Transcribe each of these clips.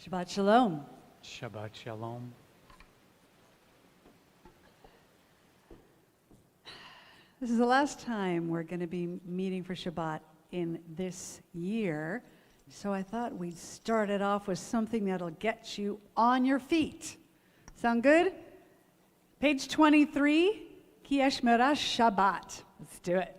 Shabbat Shalom. Shabbat Shalom. This is the last time we're going to be meeting for Shabbat in this year, so I thought we'd start it off with something that'll get you on your feet. Sound good? Page 23, Ki Yesh Merah Shabbat. Let's do it.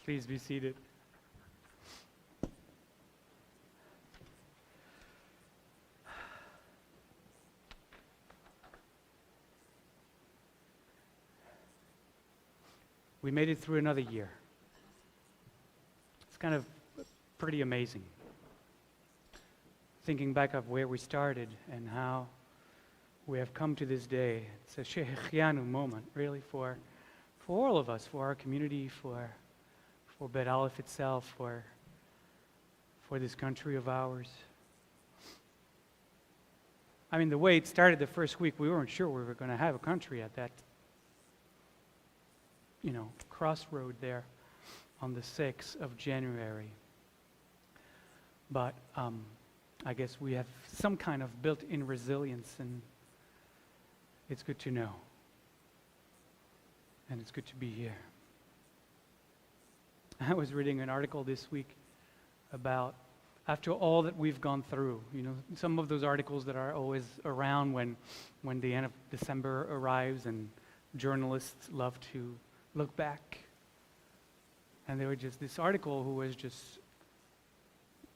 Please be seated. We made it through another year. It's kind of pretty amazing. Thinking back of where we started and how we have come to this day. It's a shechianu moment, really, for all of us, for our community, for Bet Alef itself, for this country of ours. I mean, the way it started the first week, we weren't sure we were going to have a country at that, crossroad there on the 6th of January. But I guess we have some kind of built-in resilience, and it's good to know. And it's good to be here. I was reading an article this week about after all that we've gone through, some of those articles that are always around when the end of December arrives and journalists love to look back. And there was just this article who was just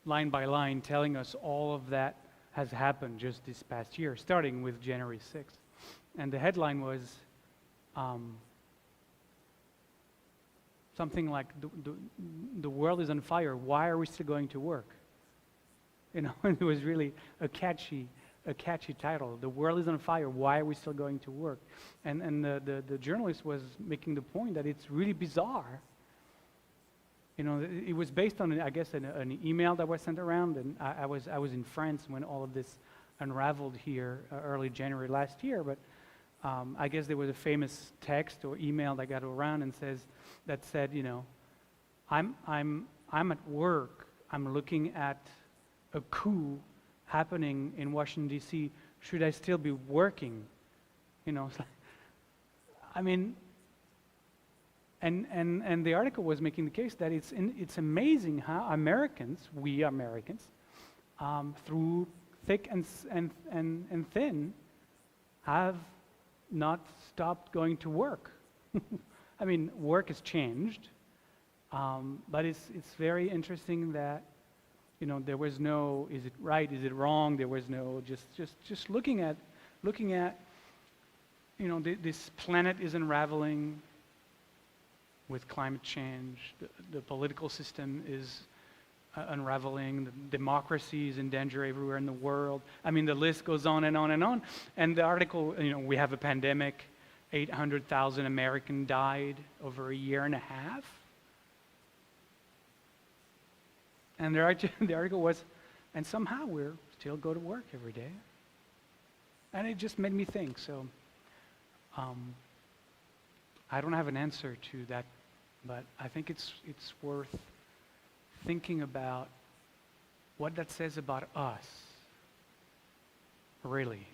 line by line telling us all of that has happened just this past year, starting with January 6th. And the headline was something like, the world is on fire, why are we still going to work? And it was really a catchy title. The world is on fire, why are we still going to work? And the journalist was making the point that it's really bizarre. It was based on, I guess, an email that was sent around, and I was in France when all of this unraveled here early January last year, but I guess there was a famous text or email that got around and said, I'm at work, I'm looking at a coup happening in Washington, D.C., should I still be working? It's like, and the article was making the case that it's amazing how we Americans, through thick and thin, have not stopped going to work. Work has changed, but it's very interesting that there was no, is it right, is it wrong? There was no, just looking at, this planet is unraveling with climate change. The political system is unraveling. The democracy is in danger everywhere in the world. The list goes on and on and on. And the article, we have a pandemic. 800,000 Americans died over a year and a half. And the article was, and somehow we're still go to work every day. And it just made me think. So I don't have an answer to that, but I think it's worth thinking about what that says about us, really,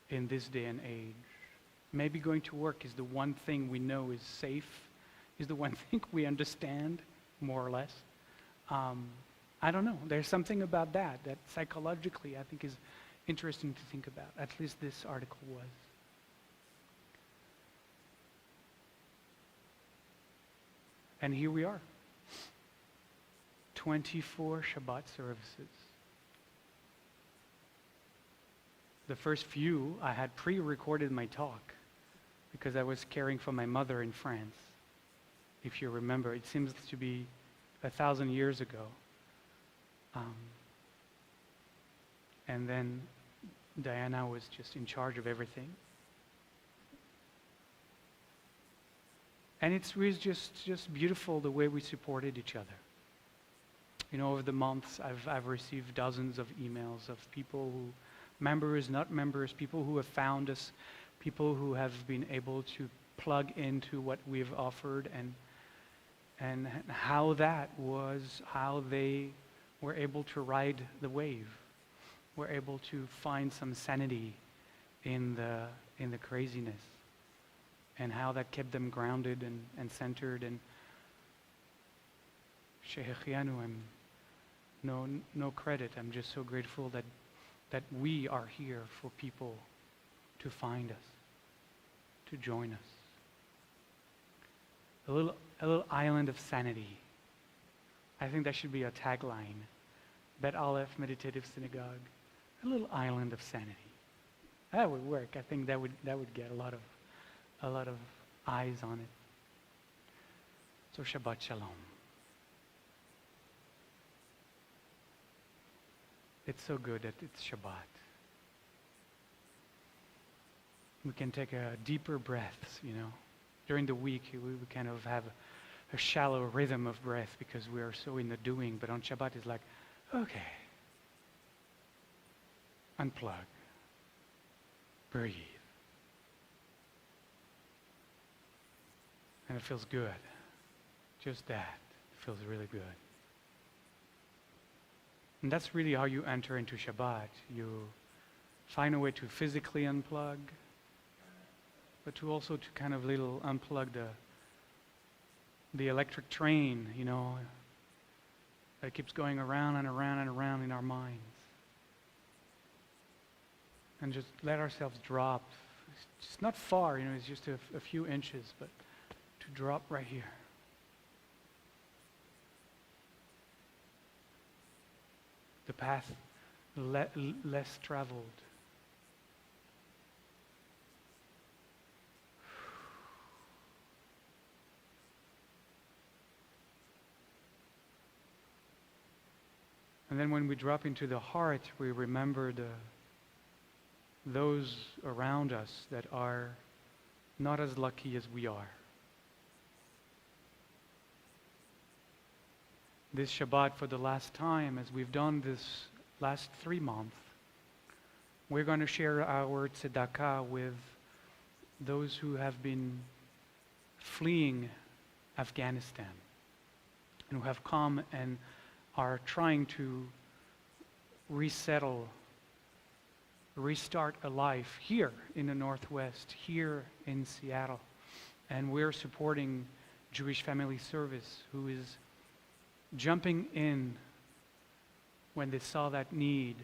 in this day and age. Maybe going to work is the one thing we know is safe, is the one thing we understand, more or less. I don't know. There's something about that psychologically I think is interesting to think about. At least this article was. And here we are. 24 Shabbat services. The first few, I had pre-recorded my talk because I was caring for my mother in France. If you remember, it seems to be 1,000 years ago. And then Diana was just in charge of everything. And it's really just beautiful the way we supported each other. Over the months, I've received dozens of emails of people who, members, not members, people who have found us, people who have been able to plug into what we've offered, and how they were able to ride the wave, were able to find some sanity in the craziness, and how that kept them grounded and centered. And Shehechianu, no credit. I'm just so grateful that we are here for people to find us, to join us. A little island of sanity. I think that should be a tagline. Bet Alef, Meditative Synagogue. A little island of sanity. That would work. I think that would get a lot of eyes on it. So Shabbat Shalom. It's so good that it's Shabbat. We can take a deeper breaths, During the week, we kind of have a shallow rhythm of breath because we are so in the doing. But on Shabbat, it's like, okay, unplug, breathe. And it feels good. Just that. It feels really good. And that's really how you enter into Shabbat. You find a way to physically unplug, but to also to kind of little unplug the electric train, you know, that keeps going around and around and around in our minds. And just let ourselves drop. It's just not far, you know, it's just a few inches, but to drop right here. The path less traveled. And then when we drop into the heart, we remember those around us that are not as lucky as we are. This Shabbat, for the last time, as we've done this last 3 months, we're going to share our tzedakah with those who have been fleeing Afghanistan and who have come and are trying to resettle, restart a life here in the Northwest, here in Seattle. And we're supporting Jewish Family Service, who is jumping in when they saw that need,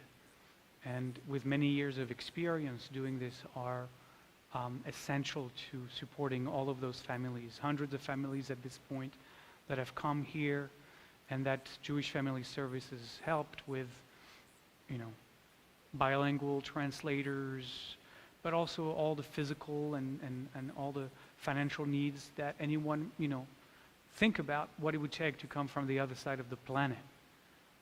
and with many years of experience doing this, are essential to supporting all of those families, hundreds of families at this point that have come here, and that Jewish Family Services helped with, you know, bilingual translators, but also all the physical and all the financial needs that anyone, you know, think about what it would take to come from the other side of the planet,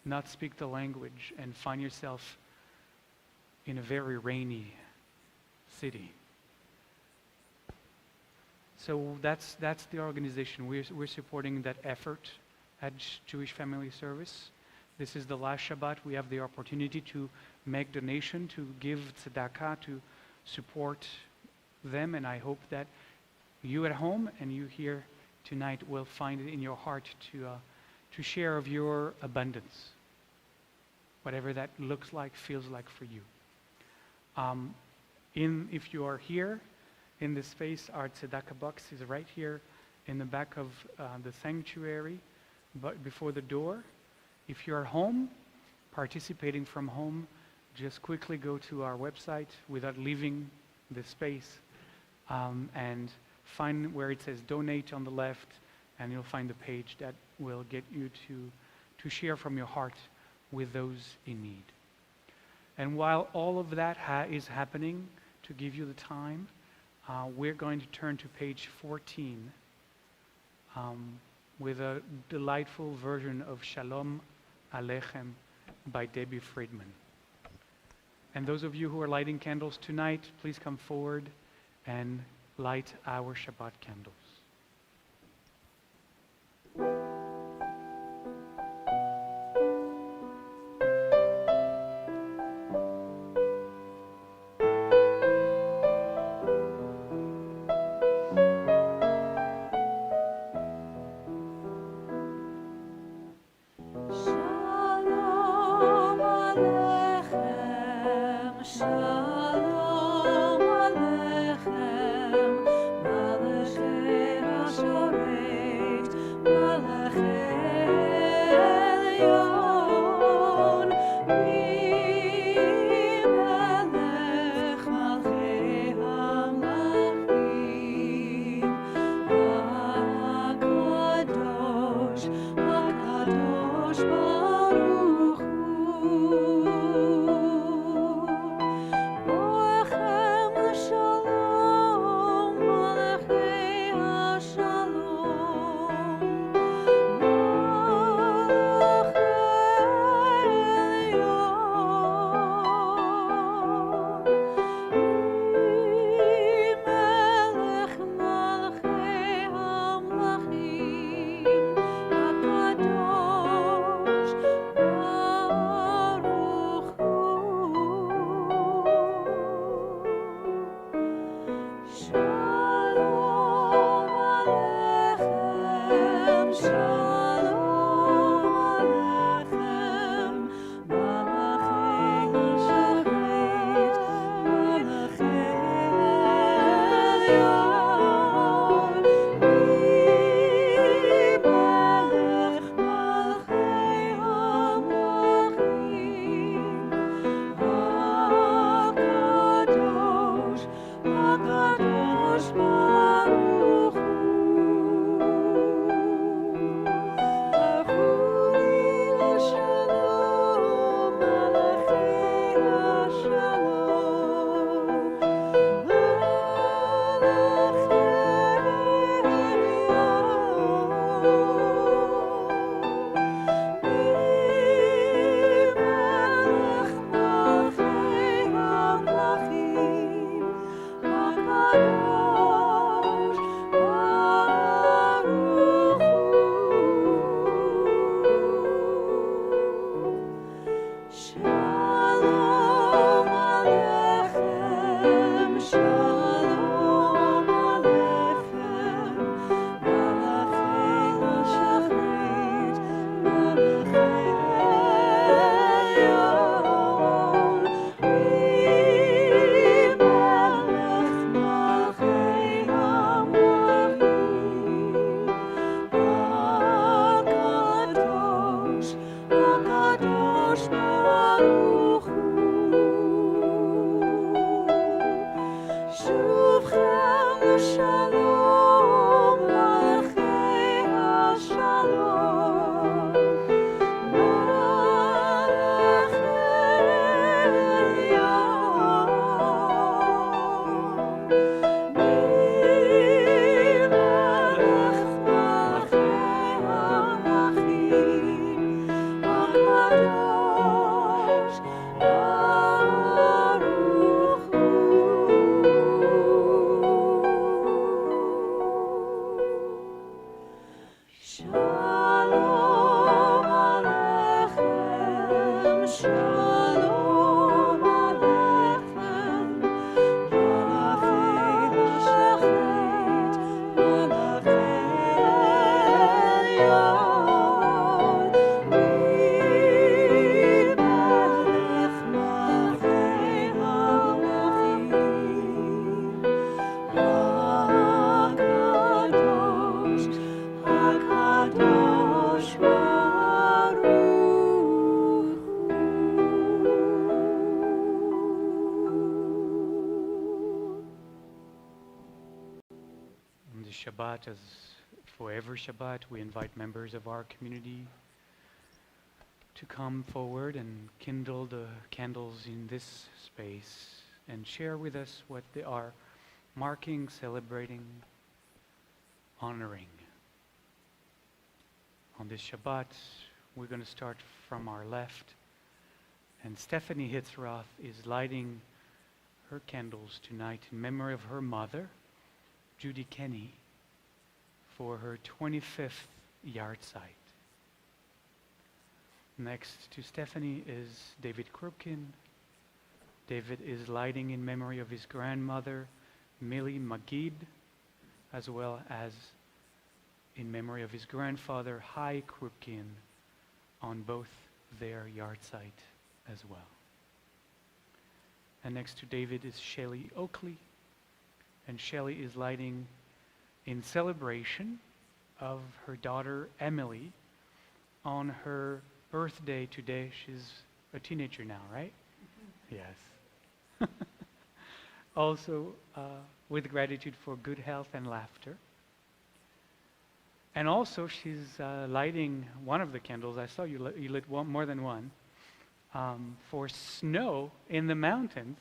not speak the language, and find yourself in a very rainy city. So that's the organization. We're supporting that effort at Jewish Family Service. This is the last Shabbat. We have the opportunity to make donation, to give tzedakah, to support them, and I hope that you at home and you here tonight will find it in your heart to share of your abundance, whatever that looks like, feels like for you. If you are here in this space, our tzedakah box is right here in the back of the sanctuary, but before the door. If you're home, participating from home, just quickly go to our website without leaving the space and find where it says donate on the left, and you'll find the page that will get you to share from your heart with those in need. And while all of that is happening, to give you the time, we're going to turn to page 14 with a delightful version of Shalom Aleichem by Debbie Friedman. And those of you who are lighting candles tonight, please come forward and light our Shabbat candles. Shalom Aleichem, Aleichem. Shabbat, as for every Shabbat, we invite members of our community to come forward and kindle the candles in this space and share with us what they are marking, celebrating, honoring. On this Shabbat, we're going to start from our left, and Stephanie Hitzroth is lighting her candles tonight in memory of her mother, Judy Kenny, for her 25th yard site. Next to Stephanie is David Krupkin. David is lighting in memory of his grandmother, Millie Magid, as well as in memory of his grandfather, Hai Krupkin, on both their yard site as well. And next to David is Shelley Oakley, and Shelley is lighting in celebration of her daughter, Emily, on her birthday today. She's a teenager now, right? Yes. Also, with gratitude for good health and laughter. And also, she's lighting one of the candles. I saw you lit one, more than one, for snow in the mountains,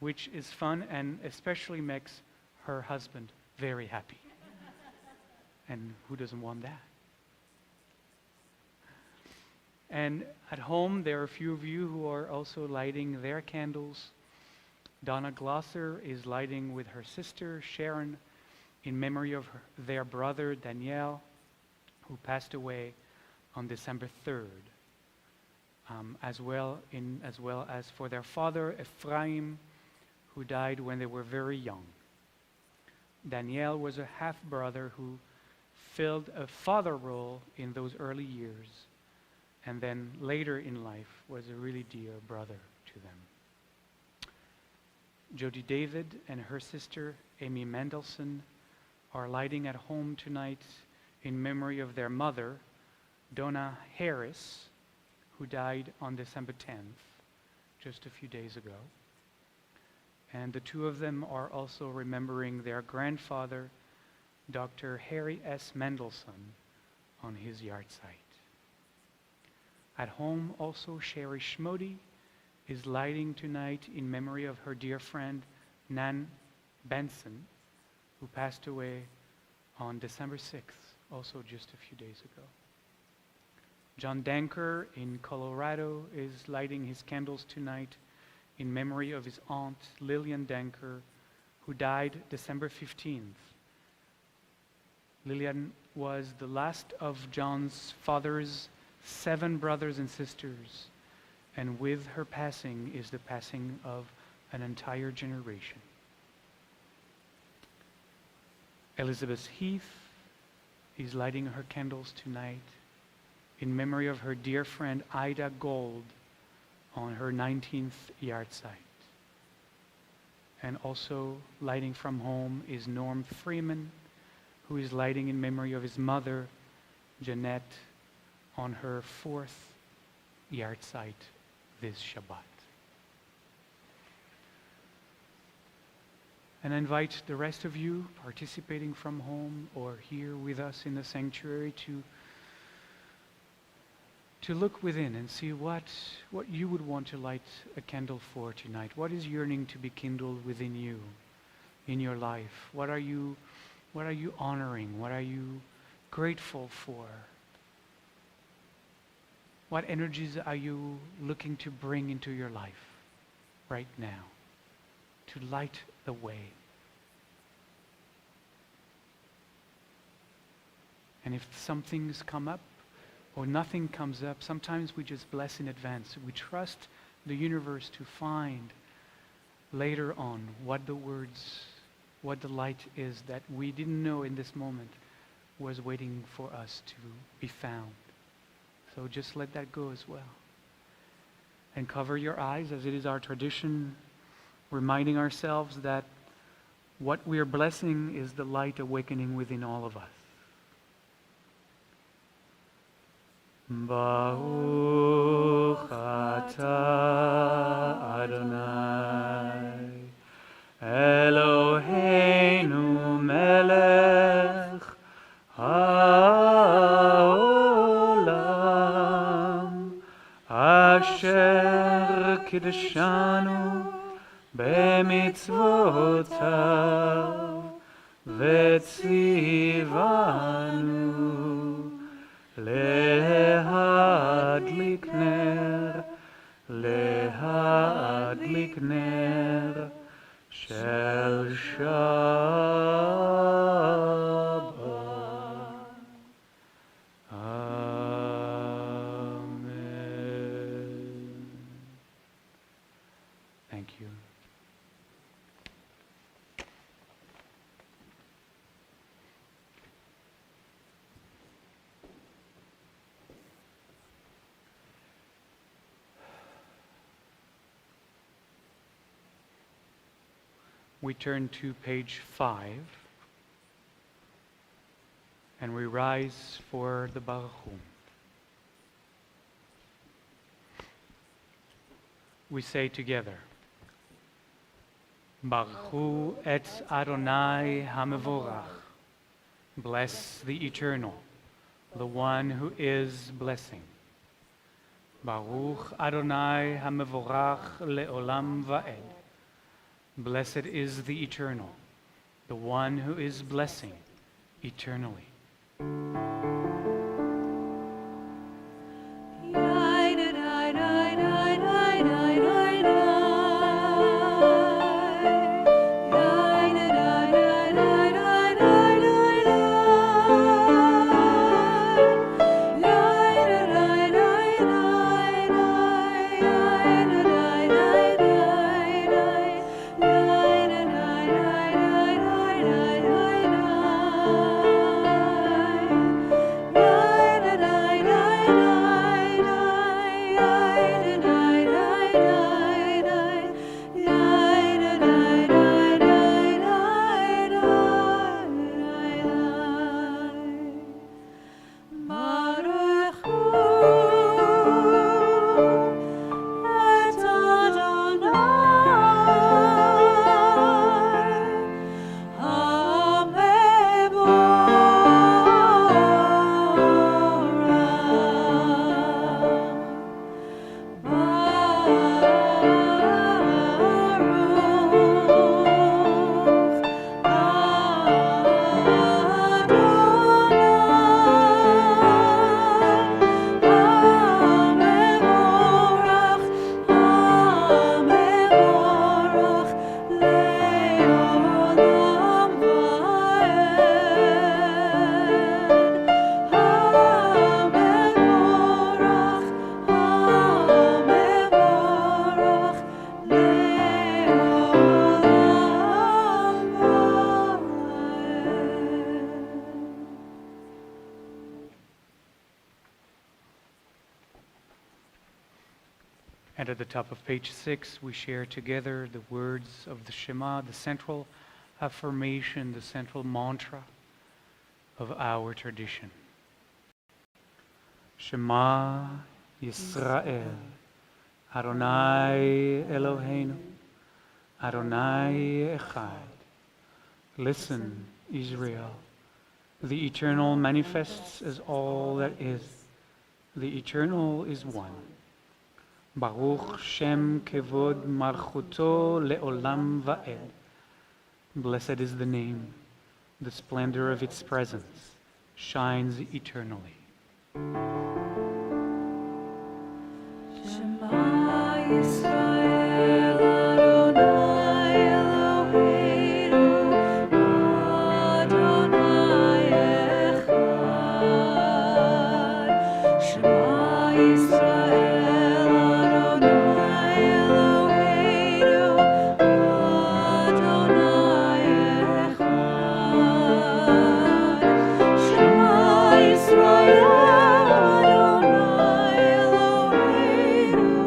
which is fun and especially makes her husband very happy. And who doesn't want that? And at home, there are a few of you who are also lighting their candles. Donna Glosser is lighting with her sister, Sharon, in memory of their brother, Danielle, who passed away on December 3rd, as well as for their father, Ephraim, who died when they were very young. Danielle was a half-brother who filled a father role in those early years, and then later in life was a really dear brother to them. Jody David and her sister, Amy Mendelson, are lighting at home tonight in memory of their mother, Donna Harris, who died on December 10th, just a few days ago. And the two of them are also remembering their grandfather, Dr. Harry S. Mendelson, on his yard site. At home also, Sherry Schmody is lighting tonight in memory of her dear friend, Nan Benson, who passed away on December 6th, also just a few days ago. John Danker in Colorado is lighting his candles tonight in memory of his aunt, Lillian Danker, who died December 15th. Lillian was the last of John's father's 7 brothers and sisters, and with her passing is the passing of an entire generation. Elizabeth Heath is lighting her candles tonight in memory of her dear friend Ida Gold on her 19th yard site. And also lighting from home is Norm Freeman, who is lighting in memory of his mother, Jeanette, on her 4th yard site this Shabbat. And I invite the rest of you participating from home or here with us in the sanctuary to look within and see what you would want to light a candle for tonight. What is yearning to be kindled within you, in your life? What are you honoring? What are you grateful for? What energies are you looking to bring into your life right now to light the way? And if some things come up or nothing comes up, sometimes we just bless in advance. We trust the universe to find later on what the light is that we didn't know in this moment was waiting for us to be found. So just let that go as well. And cover your eyes, as it is our tradition, reminding ourselves that what we are blessing is the light awakening within all of us. Baruch atah Adonai Eloheinu melech קידשנו במצוותיו וציוונו להדליק נר של שבת. Amen. Thank you. We turn to page 5 and we rise for the Baruch Hu. We say together, Baruch Hu et Adonai HaMevorach. Bless the Eternal, the one who is blessing. Baruch Adonai HaMevorach le'olam va'ed. Blessed is the Eternal, the one who is blessing eternally. And at the top of page 6, we share together the words of the Shema, the central affirmation, the central mantra of our tradition. Shema Yisrael, Adonai Eloheinu, Adonai Echad. Listen, Israel. The Eternal manifests as all that is. The Eternal is one. Baruch Shem Kevod Malchuto Le'olam Va'ed. Blessed is the name. The splendor of its presence shines eternally. Shema Yisrael Adonai Eloheinu Adonai Echad. Shema Yisrael Adonai Eloheinu Adonai Echad. Shema Yisrael Adonai Eloheinu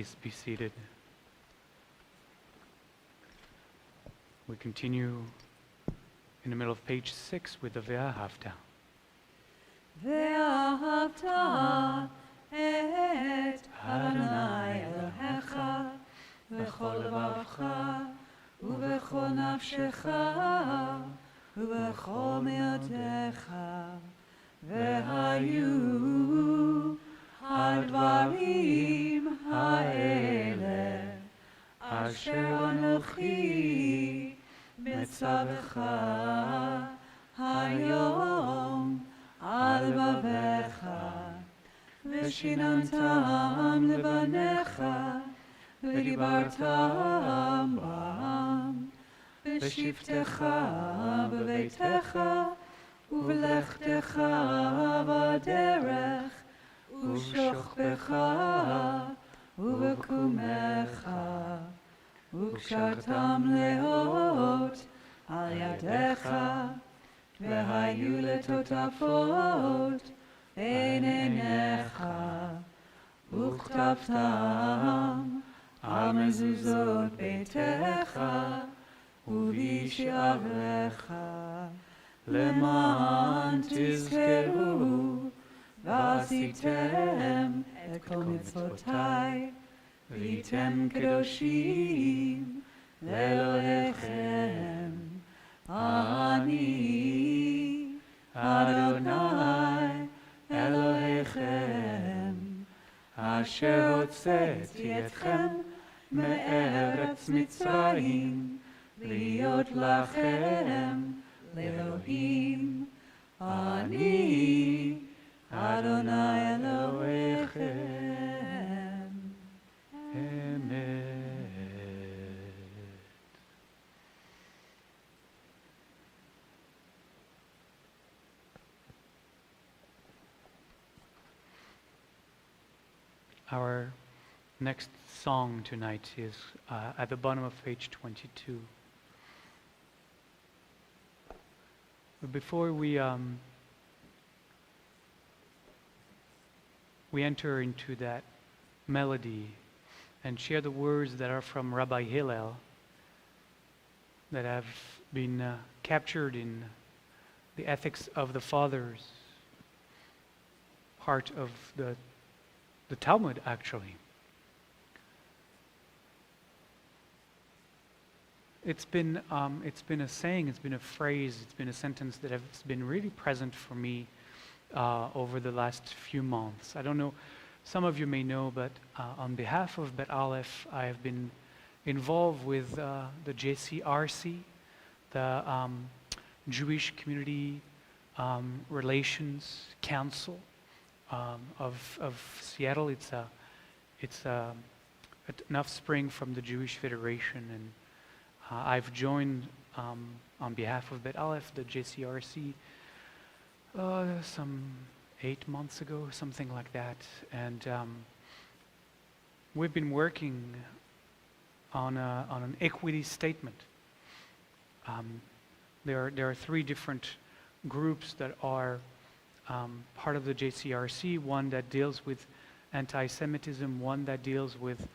Please be seated. We continue in the middle of page 6 with the Ve'ahavta. ואהבת את אדוני אלוהיך בכל לבבך ובכל נפשך ובכל מאודך, והיו הדברים האלה אשר אנוכי מצווך היום על לבביך, ושיננתם לבניך, ודיברתם בם, בשבתך בביתך, ובלכתך בדרך, ובשוכבך ובקומך, וקשרתם לאות על ידיך, והיו לטוטפות בין עיניך, וכתבתם על מזוזות ביתך ובשעריך, למען תזכרו ועשיתם את כל מצוותיי, והייתם קדושים לאלוהיכם. אני אדוני אלוהיכם, אשר הוצאתי אתכם מארץ מצרים, להיות לכם לאלוהים. אני אדוני אלוהיכם. אמת. Our next song tonight is at the bottom of page 22. But before we enter into that melody and share the words that are from Rabbi Hillel that have been captured in the Ethics of the Fathers, part of the Talmud, actually. It's been a saying, it's been a phrase, it's been a sentence that has been really present for me over the last few months. I don't know, some of you may know, but on behalf of Bet Alef, I have been involved with the JCRC, the Jewish Community Relations Council of Seattle. It's an offspring from the Jewish Federation, and I've joined on behalf of Bet Alef, the JCRC, some 8 months ago, something like that, and we've been working on an equity statement. There are 3 different groups that are part of the JCRC, one that deals with anti-Semitism, one that deals with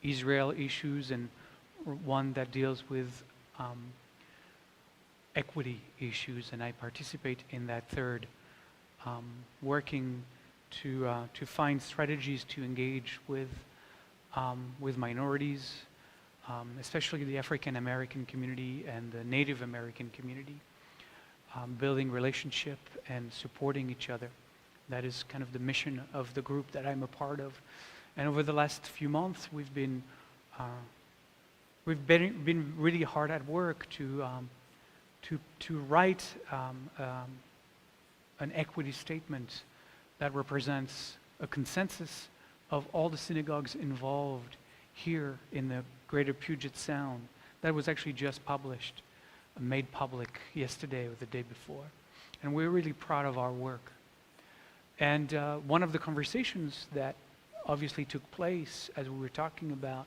Israel issues, and one that deals with equity issues, and I participate in that third, working to find strategies to engage with minorities, especially the African American community and the Native American community. Building relationship and supporting each other. That is kind of the mission of the group that I'm a part of. And over the last few months, we've been really hard at work to write an equity statement that represents a consensus of all the synagogues involved here in the Greater Puget Sound. That was actually just published, made public yesterday or the day before. And we're really proud of our work. And one of the conversations that obviously took place as we were talking about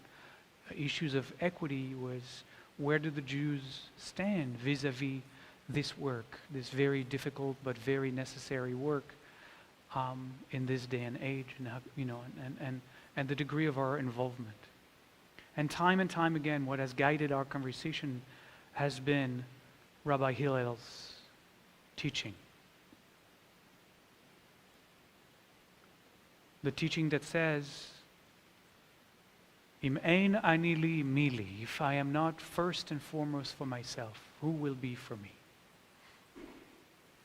issues of equity was, where do the Jews stand vis-a-vis this work, this very difficult but very necessary work in this day and age, and how, and the degree of our involvement. And time again, what has guided our conversation has been Rabbi Hillel's teaching. The teaching that says, Im ein ani li mili, if I am not first and foremost for myself, who will be for me?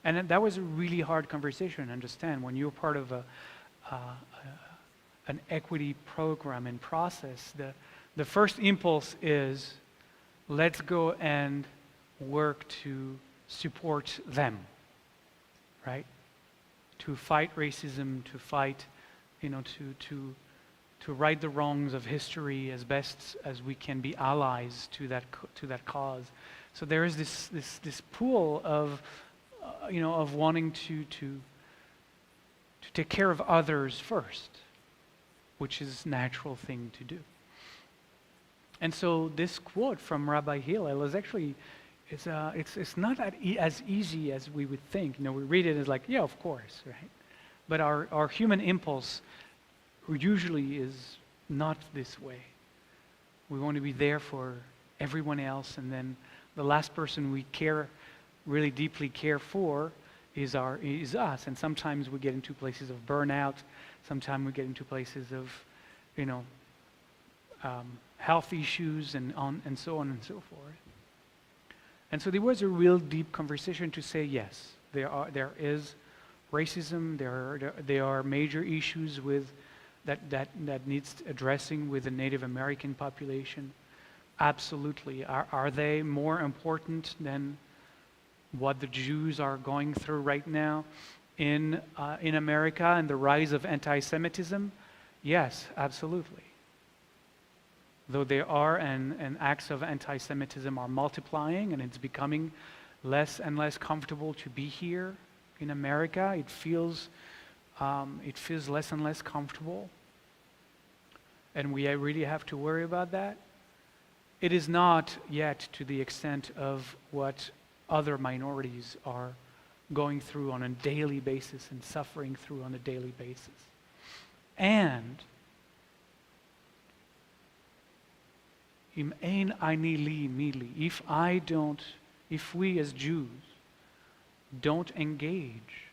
And that was a really hard conversation to understand when you're part of an equity program and process. The first impulse is, let's go and work to support them, right? To fight racism, to fight, to right the wrongs of history as best as we can be allies to that cause. So there is this pool of of wanting to take care of others first, which is a natural thing to do. And so this quote from Rabbi Hillel is actually, it's not as easy as we would think. We read it as like, yeah, of course, right? But our human impulse usually is not this way. We want to be there for everyone else, and then the last person we really deeply care for is us. And sometimes we get into places of burnout. Sometimes we get into places of, health issues and so on and so forth. And so there was a real deep conversation to say, yes, there is racism. There are major issues with that needs addressing with the Native American population. Absolutely. Are they more important than what the Jews are going through right now in America and the rise of anti-Semitism? Yes, absolutely. Though there are and acts of anti-Semitism are multiplying, and it's becoming less and less comfortable to be here in America. It feels less and less comfortable, and we really have to worry about that. It is not yet to the extent of what other minorities are going through on a daily basis and suffering through on a daily basis. And im ein ani li mili, if we as Jews don't engage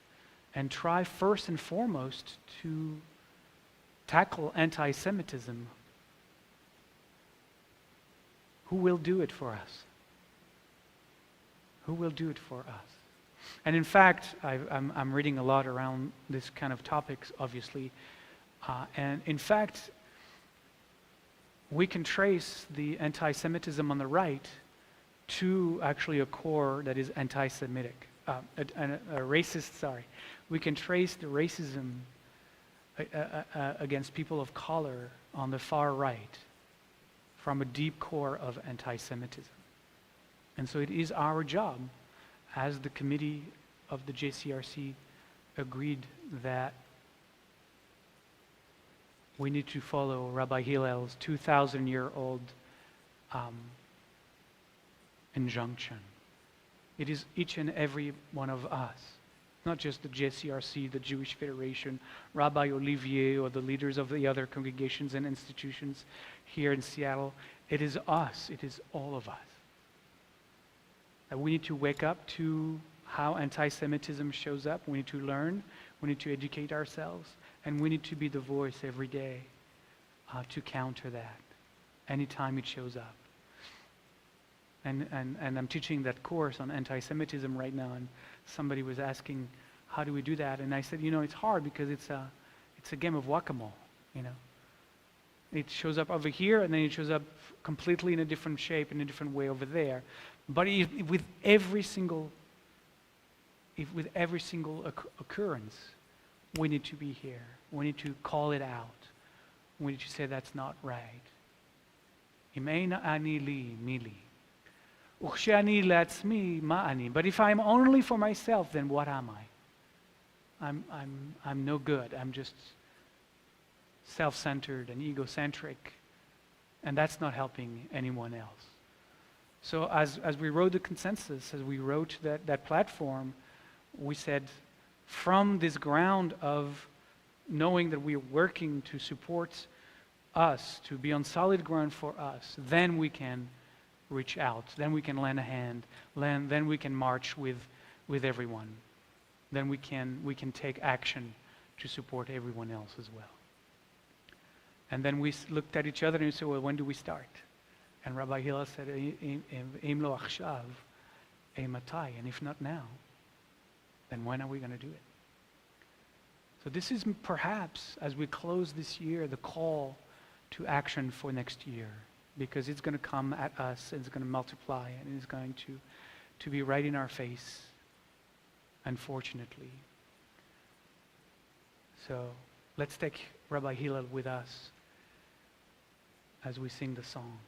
and try first and foremost to tackle anti-Semitism, who will do it for us? Who will do it for us? And in fact, I'm reading a lot around this kind of topics, obviously. And in fact, we can trace the anti-Semitism on the right to actually a core that is anti-Semitic, a racist, sorry. We can trace the racism against people of color on the far right from a deep core of anti-Semitism. And so it is our job, as the committee of the JCRC agreed, that we need to follow Rabbi Hillel's 2,000-year-old injunction. It is each and every one of us, not just the JCRC, the Jewish Federation, Rabbi Olivier, or the leaders of the other congregations and institutions here in Seattle. It is us. It is all of us. And we need to wake up to how anti-Semitism shows up. We need to learn. We need to educate ourselves. And we need to be the voice every day to counter that anytime it shows up. And I'm teaching that course on anti-Semitism right now, and somebody was asking, how do we do that? And I said, it's hard because it's a game of whack-a-mole, It shows up over here, and then it shows up completely in a different shape, in a different way over there. But with every single occurrence, we need to be here. We need to call it out. We need to say that's not right. Im ein ani li mili. Uchshani latzmi ma'ani. But if I'm only for myself, then what am I? I'm no good. I'm just self-centered and egocentric, and that's not helping anyone else. So as we wrote the consensus, as we wrote that platform, we said, from this ground of knowing that we are working to support us, to be on solid ground for us, then we can reach out. Then we can lend a hand. Then we can march with everyone. Then we can take action to support everyone else as well. And then we looked at each other and we said, well, when do we start? And Rabbi Hillel said, Im lo achshav, matai. And if not now, then when are we going to do it? So this is perhaps, as we close this year, the call to action for next year, because it's going to come at us, and it's going to multiply, and it's going to be right in our face, unfortunately. So let's take Rabbi Hillel with us as we sing the song.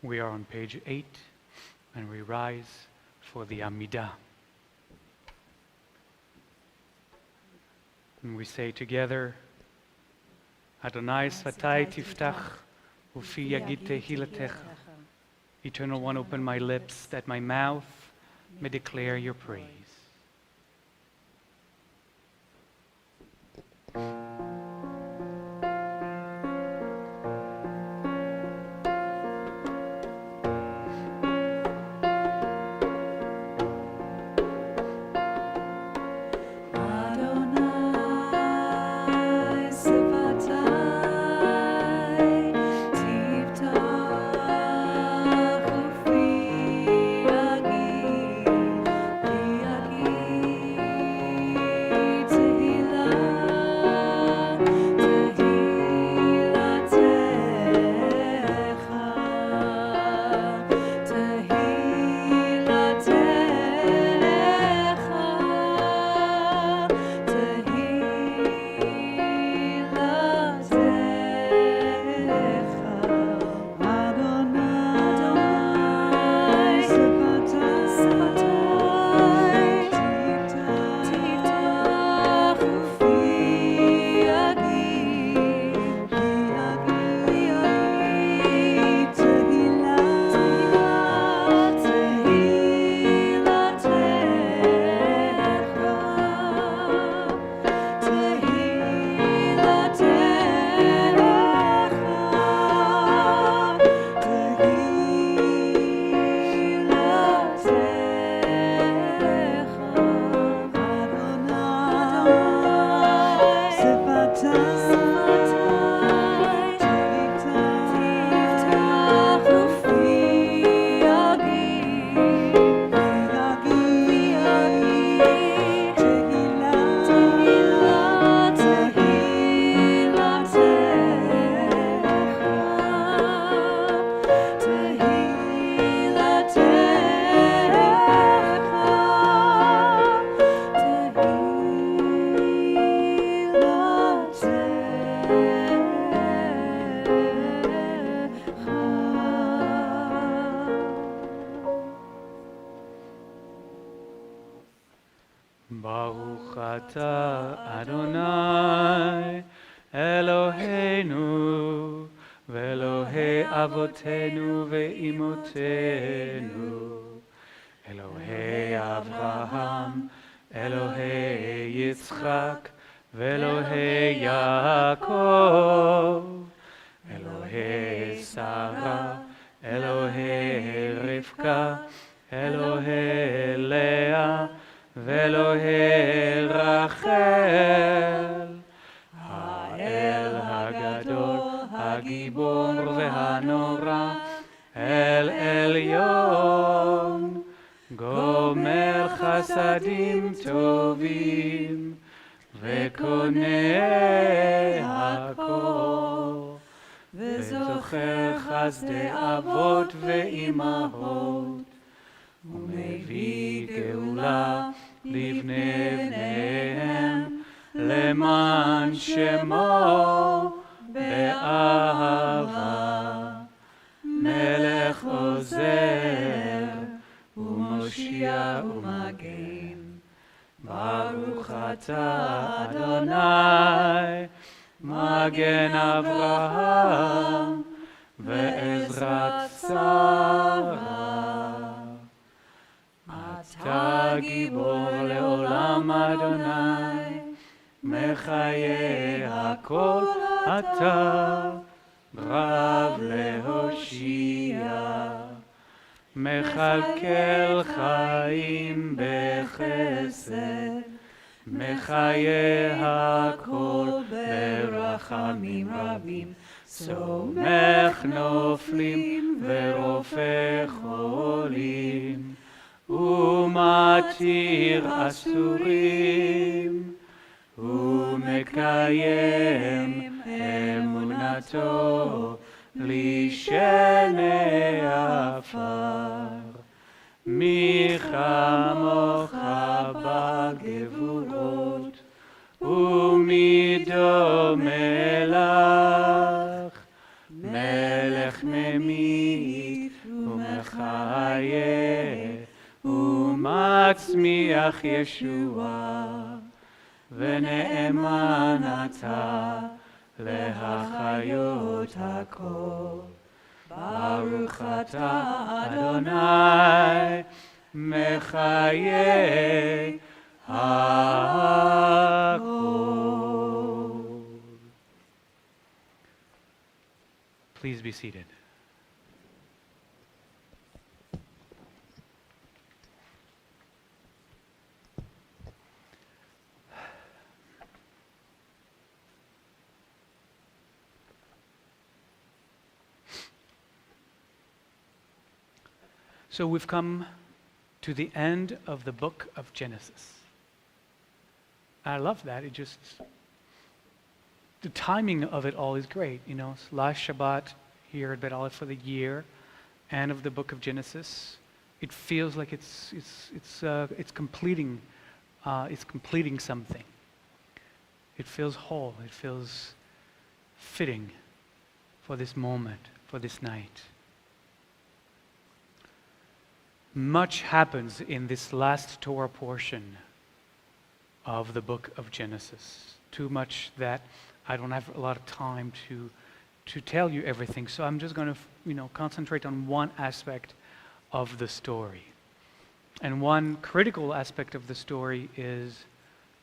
We are on page 8, and we rise for the Amidah. And we say together, Adonai Svatai Tiftach, Ufi Yagid Tehilatecha. Eternal One, open my lips that my mouth may declare your praise. Baruch atah Adonai Eloheinu ve'Elohei avotenu ve'imotenu Elohei Avraham Elohei Yitzchak ve'Elohei Yaakov Elohei Sarah Elohei Rivka Elohei Leah ואלוהי רחל, האל הגדול, הגיבור והנורא, אל עליון, גומר חסדים טובים, וקונה הכל, וזוכר חסדי אבות ואימהות, ומביא גאולה לבני בניהם, למען שמו באהבה. מלך עוזר ומושיע ומגן, ברוך אתה אדוני, מגן אברהם ועזרת שרה. אתה גיבור לעולם אדוני, מחיה הכל אתה, רב להושיע. מכלכל חיים בחסד, מחיה הכל ברחמים רבים. סומך נופלים ורופא חולים, ומתיר אסורים, ומקיים אמונתו לשני עפר. מי כמוך בגבורות, ומי דומה לך, מלך ממית ומחיה, ומצמיח ישועה, ונאמן אתה להחיות הכל. Baruch atah Adonai mechaye hakol. Please be seated. So we've come to the end of the book of Genesis. I love that. The timing of it all is great. You know, it's last Shabbat here at Bet Alef for the year, end of the book of Genesis. It feels like it's completing something. It feels whole. It feels fitting for this moment, for this night. Much happens in this last Torah portion of the book of Genesis. Too much that I don't have a lot of time to tell you everything. So I'm just going to, concentrate on one aspect of the story. And one critical aspect of the story is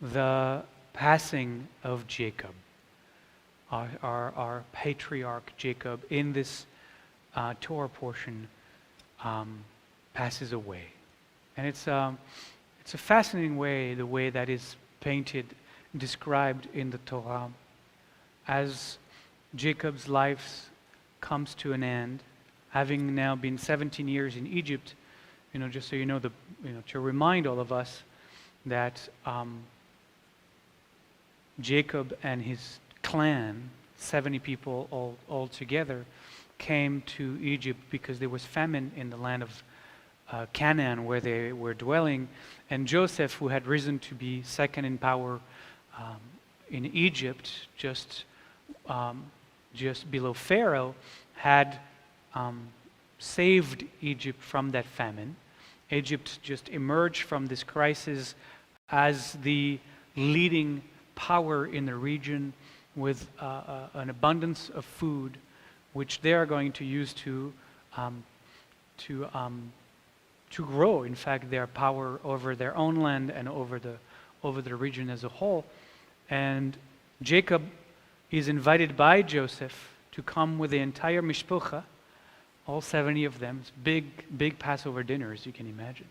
the passing of Jacob, our patriarch Jacob in this Torah portion. Passes away. And it's a fascinating way, the way that is painted, described in the Torah. As Jacob's life comes to an end, having now been 17 years in Egypt, just so you know, to remind all of us that Jacob and his clan, 70 people all together, came to Egypt because there was famine in the land of Canaan, where they were dwelling, and Joseph, who had risen to be second in power in Egypt, just below Pharaoh, had saved Egypt from that famine. Egypt just emerged from this crisis as the leading power in the region, with an abundance of food, which they are going to use to grow, in fact, their power over their own land and over the region as a whole. And Jacob is invited by Joseph to come with the entire mishpucha, all 70 of them. It's big Passover dinner, as you can imagine,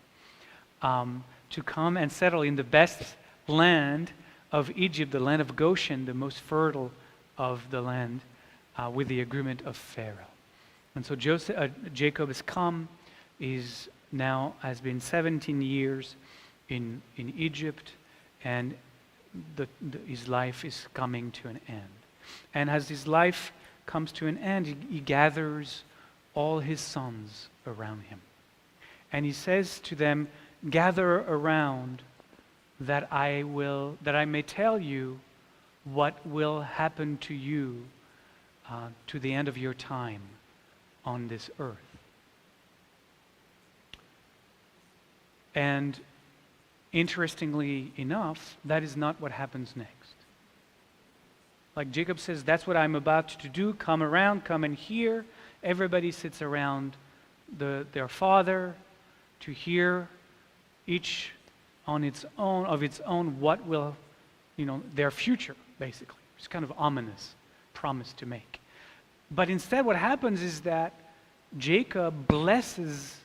to come and settle in the best land of Egypt, the land of Goshen, the most fertile of the land, with the agreement of Pharaoh. And so Jacob has come, has been 17 years in Egypt, and his life is coming to an end. And as his life comes to an end, he gathers all his sons around him. And he says to them, "Gather around that I may tell you what will happen to you to the end of your time on this earth." And interestingly enough, that is not what happens next. Like Jacob says, that's what I'm about to do. Come around, come and hear. Everybody sits around their father to hear, each on its own, what will, their future, basically. It's kind of ominous promise to make. But instead what happens is that Jacob blesses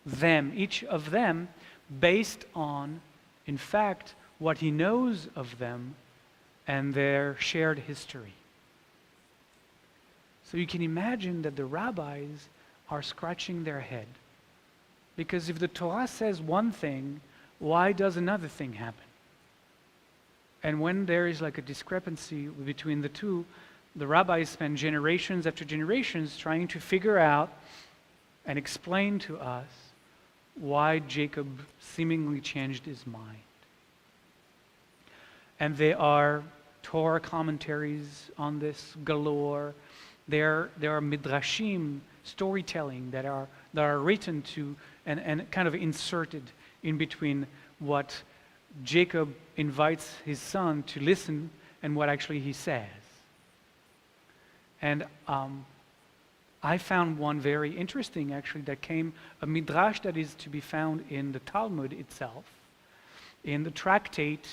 them, each of them, based on, in fact, what he knows of them and their shared history. So you can imagine that the rabbis are scratching their head. Because if the Torah says one thing, why does another thing happen? And when there is like a discrepancy between the two, the rabbis spend generations after generations trying to figure out and explain to us why Jacob seemingly changed his mind. And there are Torah commentaries on this galore. There are midrashim, storytelling that are written to and kind of inserted in between what Jacob invites his son to listen and what actually he says. And I found one very interesting, actually, that came, a midrash that is to be found in the Talmud itself, in the tractate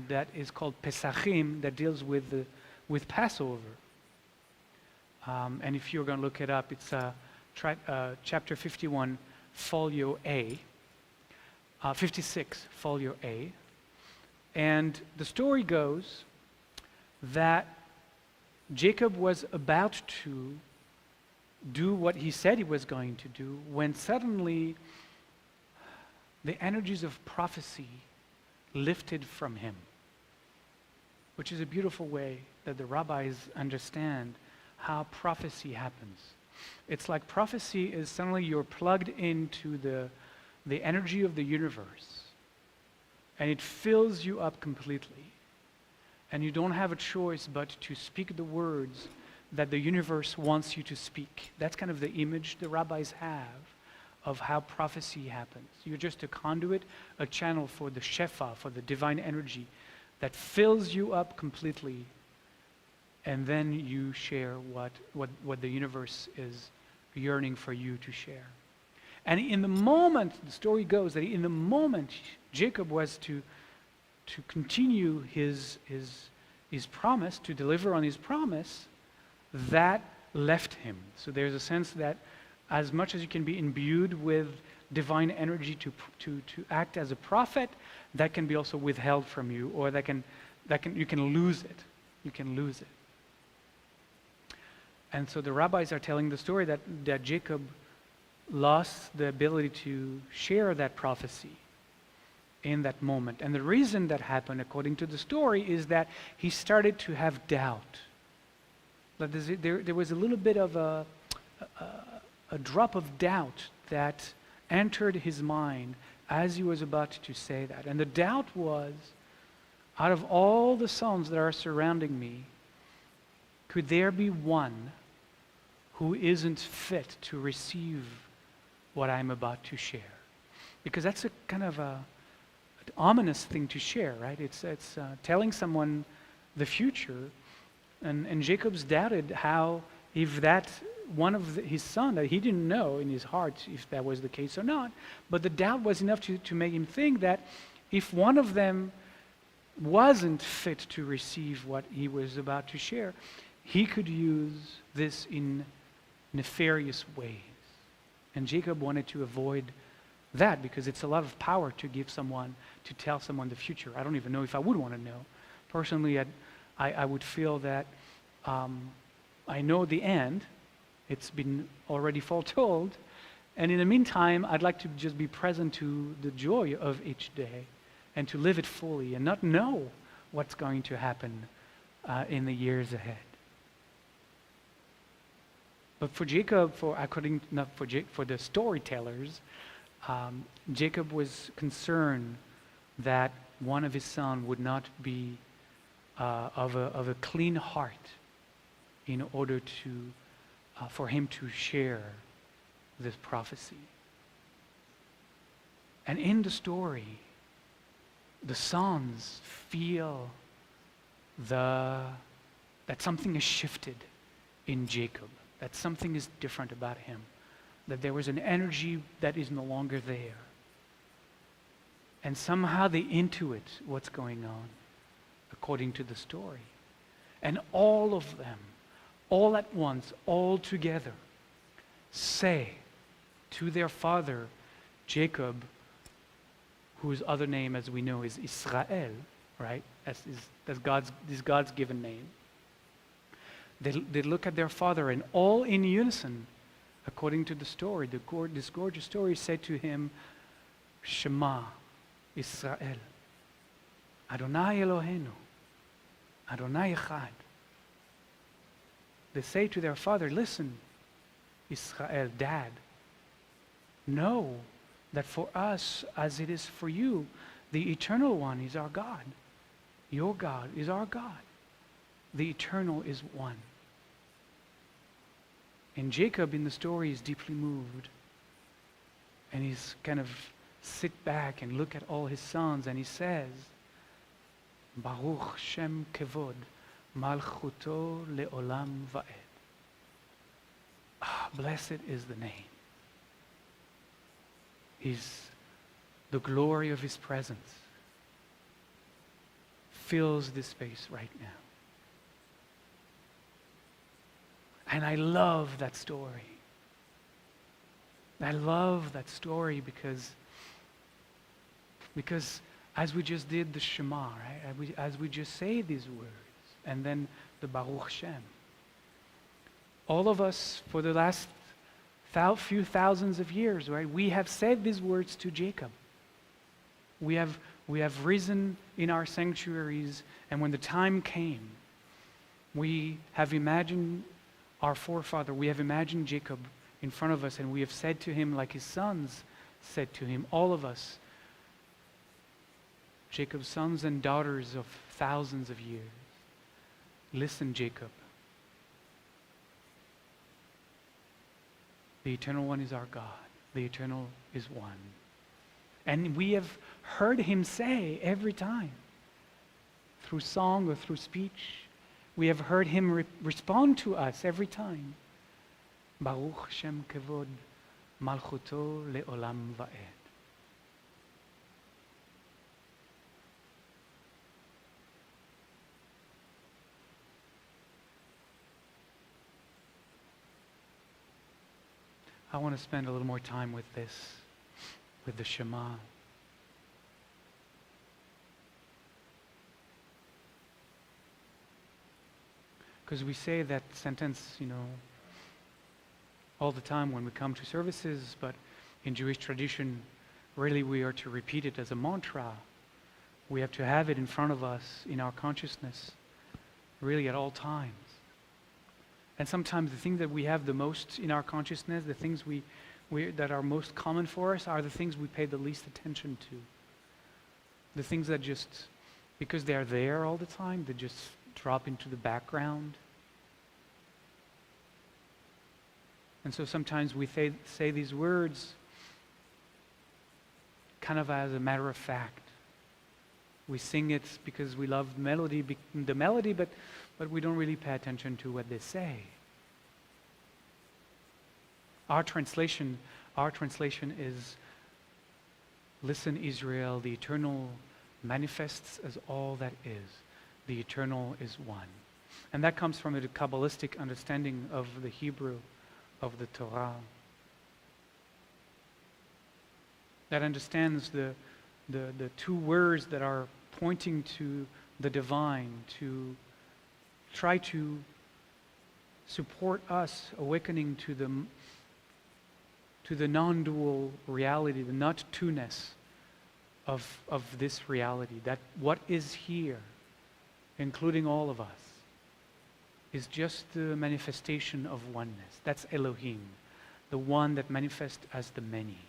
that is called Pesachim, that deals with Passover. And if you're going to look it up, it's chapter 51, folio A, 56, folio A. And the story goes that Jacob was about to do what he said he was going to do when suddenly the energies of prophecy lifted from him, which is a beautiful way that the rabbis understand how prophecy happens. It's like prophecy is suddenly you're plugged into the energy of the universe, and it fills you up completely. And you don't have a choice but to speak the words that the universe wants you to speak. That's kind of the image the rabbis have of how prophecy happens. You're just a conduit, a channel for the shefa, for the divine energy that fills you up completely, and then you share what the universe is yearning for you to share. And in the moment, the story goes that in the moment Jacob was to continue his promise, to deliver on his promise, that left him. So there's a sense that as much as you can be imbued with divine energy to act as a prophet, that can be also withheld from you, or you can lose it. You can lose it. And so the rabbis are telling the story that Jacob lost the ability to share that prophecy in that moment. And the reason that happened, according to the story, is that he started to have doubt. That there was a little bit of a drop of doubt that entered his mind as he was about to say that. And the doubt was, out of all the sons that are surrounding me, could there be one who isn't fit to receive what I'm about to share? Because that's a kind of an ominous thing to share, right? It's telling someone the future, and Jacob's doubted how, if that one of his son, that he didn't know in his heart if that was the case or not, but the doubt was enough to make him think that if one of them wasn't fit to receive what he was about to share, he could use this in nefarious ways. And Jacob wanted to avoid that, because it's a lot of power to tell someone the future. I don't even know if I would want to know. Personally, I would feel that I know the end. It's been already foretold. And in the meantime, I'd like to just be present to the joy of each day and to live it fully and not know what's going to happen in the years ahead. But for Jacob, for the storytellers, Jacob was concerned that one of his sons would not be of a clean heart in order for him to share this prophecy. And in the story, the sons feel that something has shifted in Jacob, that something is different about him, that there was an energy that is no longer there. And somehow they intuit what's going on, according to the story. And all of them, all at once, all together, say to their father, Jacob, whose other name, as we know, is Israel, right? That's God's given name. They look at their father, and all in unison, according to the story, this gorgeous story, say to him, Shema Israel, Adonai Eloheinu, Adonai Echad. They say to their father, listen, Israel, Dad, know that for us, as it is for you, the Eternal One is our God. Your God is our God. The Eternal is one. And Jacob in the story is deeply moved. And he's kind of sit back and look at all his sons, and he says, Baruch Shem Kevod, Malchuto Leolam Va'ed. blessed is the name. The glory of his presence fills this space right now. And I love that story. I love that story because as we just did the Shema, right? As we just say these words, and then the Baruch Shem, all of us for the last few thousands of years, right? We have said these words to Jacob. We have risen in our sanctuaries, and when the time came, we have imagined our forefather, we have imagined Jacob in front of us, and we have said to him like his sons said to him, all of us, Jacob's sons and daughters of thousands of years. Listen, Jacob. The Eternal One is our God. The Eternal is one. And we have heard him say every time, through song or through speech, we have heard him respond to us every time. Baruch Shem Kevod Malchuto Le'olam Va'ed. I want to spend a little more time with this, with the Shema. Because we say that sentence, all the time when we come to services, but in Jewish tradition, really we are to repeat it as a mantra. We have to have it in front of us, in our consciousness, really at all times. And sometimes the thing that we have the most in our consciousness, the things that are most common for us, are the things we pay the least attention to. The things that just, because they're there all the time, they just drop into the background. And so sometimes we say these words kind of as a matter of fact. We sing it because we love the melody, but we don't really pay attention to what they say. Our translation is, listen, Israel, the Eternal manifests as all that is. The Eternal is one. And that comes from a Kabbalistic understanding of the Hebrew, of the Torah. That understands the two words that are pointing to the divine, to try to support us awakening to the non-dual reality, the not two-ness of this reality, that what is here, including all of us, is just the manifestation of oneness. That's Elohim, the one that manifests as the many.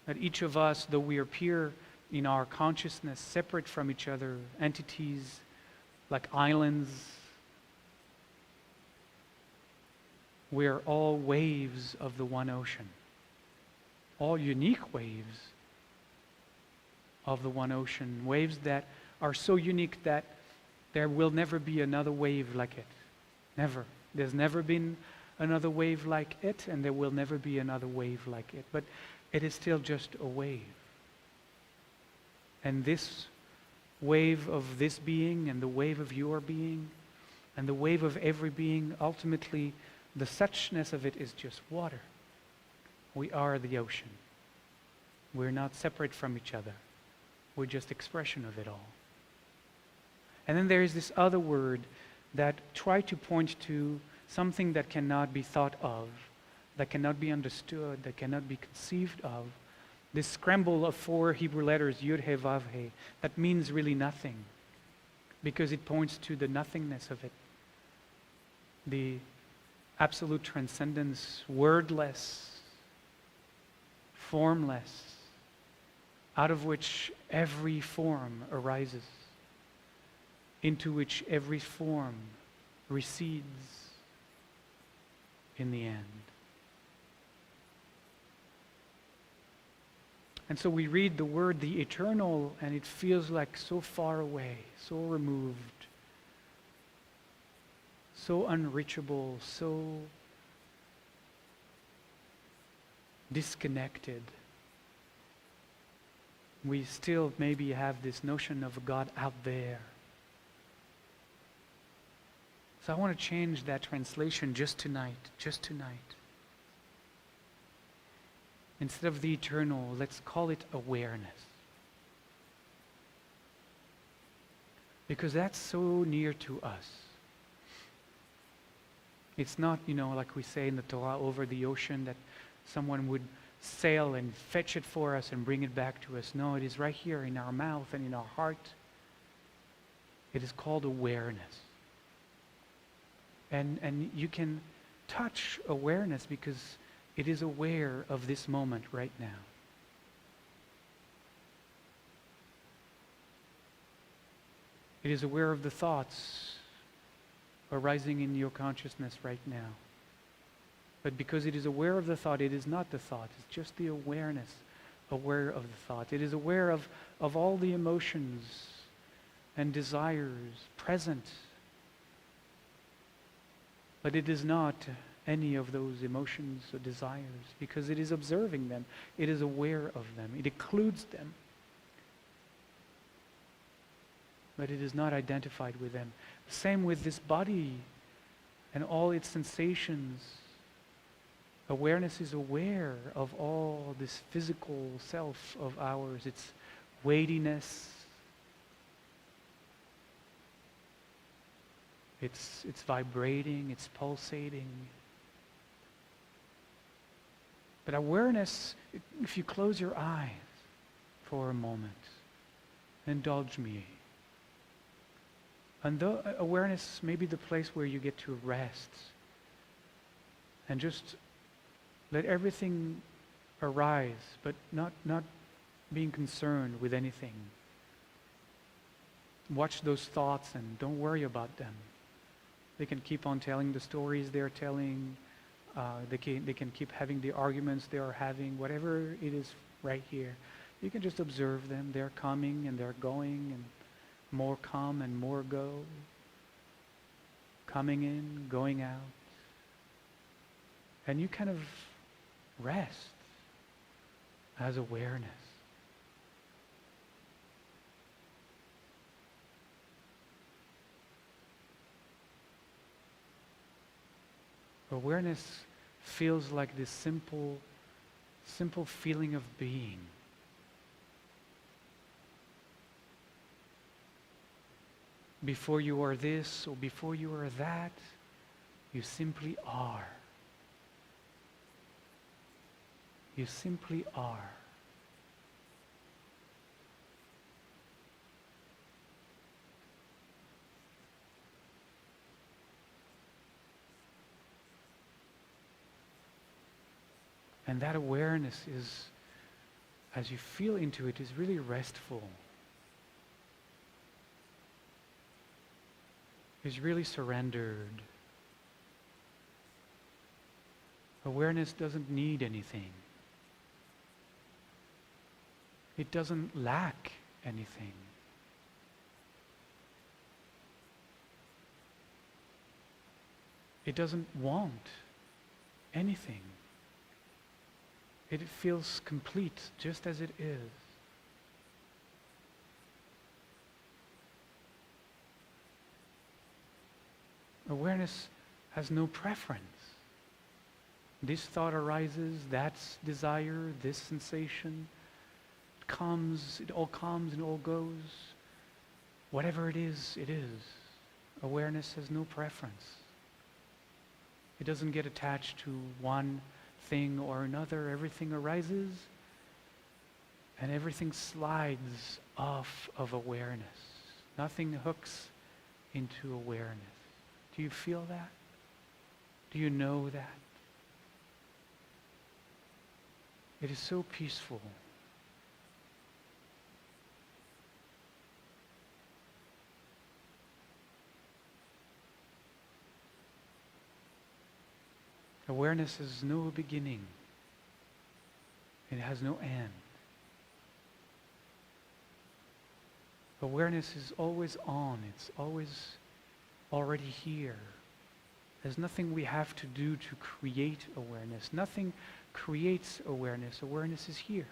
That each of us, though we appear in our consciousness separate from each other, entities like islands, we're all waves of the one ocean. All unique waves of the one ocean. Waves that are so unique that there will never be another wave like it. Never. There's never been another wave like it, and there will never be another wave like it. But it is still just a wave. And this wave of this being, and the wave of your being, and the wave of every being, ultimately, the suchness of it is just water. We are the ocean. We're not separate from each other. We're just expression of it all. And then there is this other word that try to point to something that cannot be thought of, that cannot be understood, that cannot be conceived of. This scramble of 4 Hebrew letters, Yud He Vav He, that means really nothing, because it points to the nothingness of it. The absolute transcendence, wordless, formless, out of which every form arises, into which every form recedes in the end. And so we read the word, the eternal, and it feels like so far away, so removed, so unreachable, so disconnected. We still maybe have this notion of a God out there. So I want to change that translation just tonight, just tonight. Instead of the eternal, let's call it awareness. Because that's so near to us. It's not, like we say in the Torah, over the ocean that someone would sail and fetch it for us and bring it back to us. No, it is right here in our mouth and in our heart. It is called awareness. And you can touch awareness because it is aware of this moment right now. It is aware of the thoughts arising in your consciousness right now. But because it is aware of the thought, it is not the thought. It's just the awareness, aware of the thought. It is aware of all the emotions and desires present. But it is not any of those emotions or desires because it is observing them. It is aware of them. It includes them. But it is not identified with them. Same with this body and all its sensations. Awareness is aware of all this physical self of ours, its weightiness, it's vibrating, it's pulsating. But awareness, if you close your eyes for a moment, indulge me. And awareness may be the place where you get to rest and just let everything arise, but not being concerned with anything. Watch those thoughts and don't worry about them. They can keep on telling the stories they're telling. They can keep having the arguments they are having, whatever it is right here. You can just observe them. They're coming and they're going, and more come and more go. Coming in, going out. And you kind of rest as awareness. Awareness feels like this simple feeling of being. Before you are this or before you are that, you simply are. You simply are. And that awareness is, as you feel into it, is really restful. Is really surrendered. Awareness doesn't need anything. It doesn't lack anything. It doesn't want anything. It feels complete just as it is. Awareness has no preference. This thought arises, that's desire, this sensation. It all comes and all goes. Whatever it is, it is. Awareness has no preference. It doesn't get attached to one thing or another. Everything arises and everything slides off of awareness. Nothing hooks into awareness. Do you feel that? Do you know that? It is so peaceful. Awareness has no beginning. It has no end. Awareness is always on. It's always already here. There's nothing we have to do to create awareness. Nothing creates awareness. Awareness is here.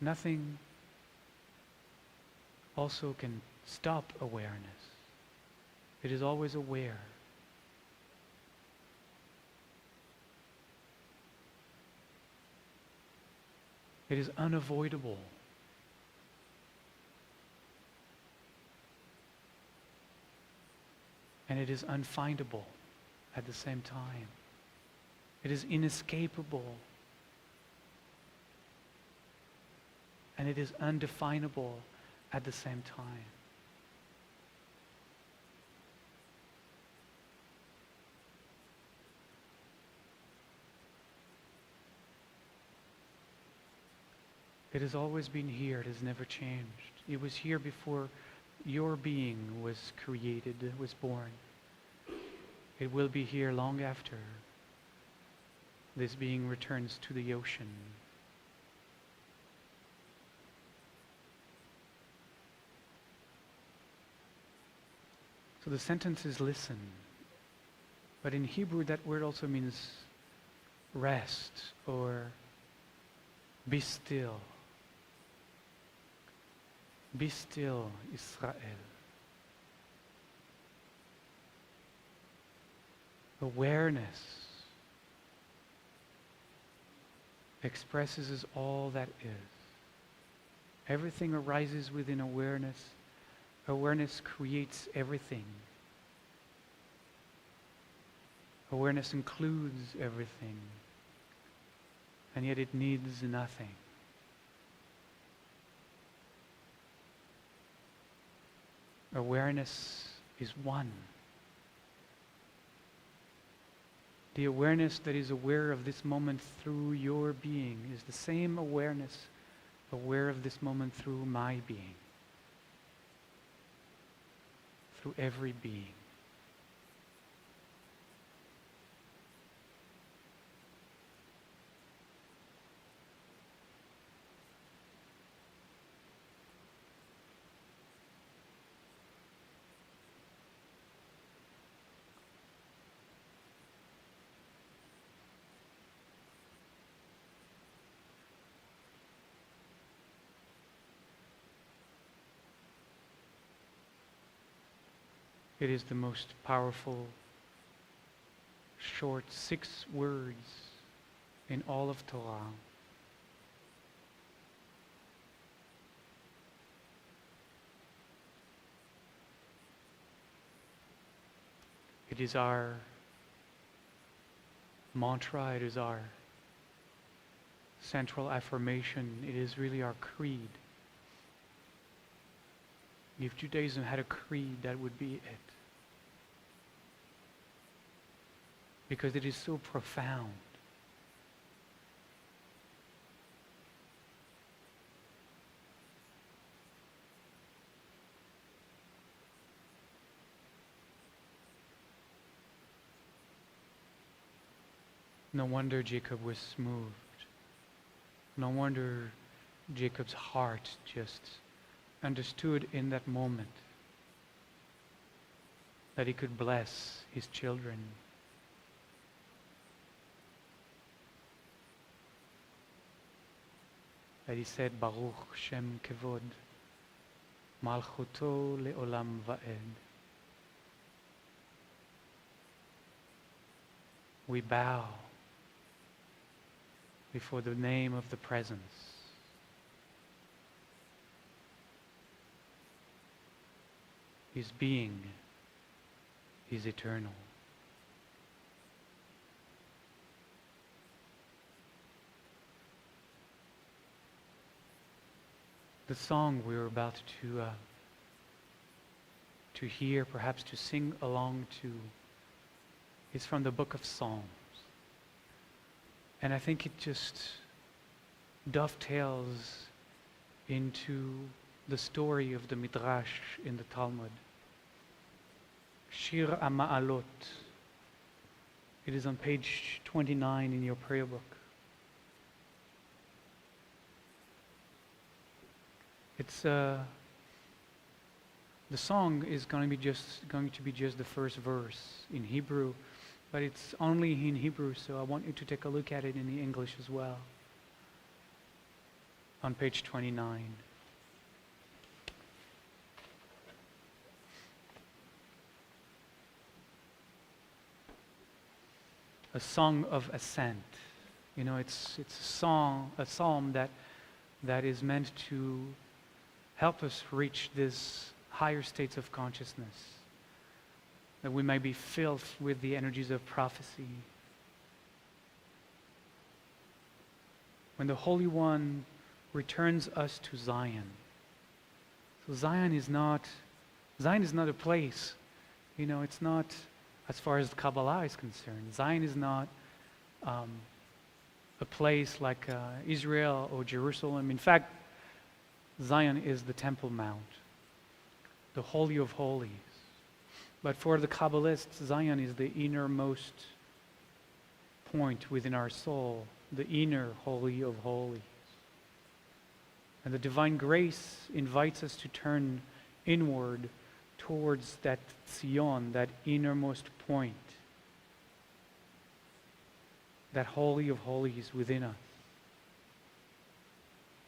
Nothing also can stop awareness. It is always aware. It is unavoidable. And it is unfindable at the same time. It is inescapable. And it is undefinable at the same time. It has always been here. It has never changed. It was here before your being was created, was born. It will be here long after this being returns to the ocean. So the sentence is listen. But in Hebrew that word also means rest or be still. Be still, Israel. Awareness expresses all that is. Everything arises within awareness. Awareness creates everything. Awareness includes everything. And yet it needs nothing. Awareness is one. The awareness that is aware of this moment through your being is the same awareness aware of this moment through my being, through every being. It is the most powerful, short 6 words in all of Torah. It is our mantra, it is our central affirmation, it is really our creed. If Judaism had a creed, that would be it. Because it is so profound. No wonder Jacob was moved. No wonder Jacob's heart just understood in that moment that he could bless his children. That he said, Baruch Shem Kevod, Malchuto Le'olam Va'ed. We bow before the name of the presence. His being is eternal. The song we're about to hear, perhaps to sing along to, is from the book of Psalms. And I think it just dovetails into the story of the Midrash in the Talmud. Shir HaMa'alot. It is on page 29 in your prayer book. It's a The song is going to be just the first verse in Hebrew, but it's only in Hebrew, so I want you to take a look at it in the English as well. On page 29. A song of ascent. You know, it's a psalm that is meant to help us reach these higher states of consciousness, that we may be filled with the energies of prophecy. When the Holy One returns us to Zion. So Zion is not a place. You know, it's not, as far as Kabbalat is concerned, Zion is not a place like Israel or Jerusalem. In fact, Zion is the Temple Mount, the Holy of Holies. But for the Kabbalists, Zion is the innermost point within our soul, the inner Holy of Holies. And the divine grace invites us to turn inward towards that Zion, that innermost point, that Holy of Holies within us.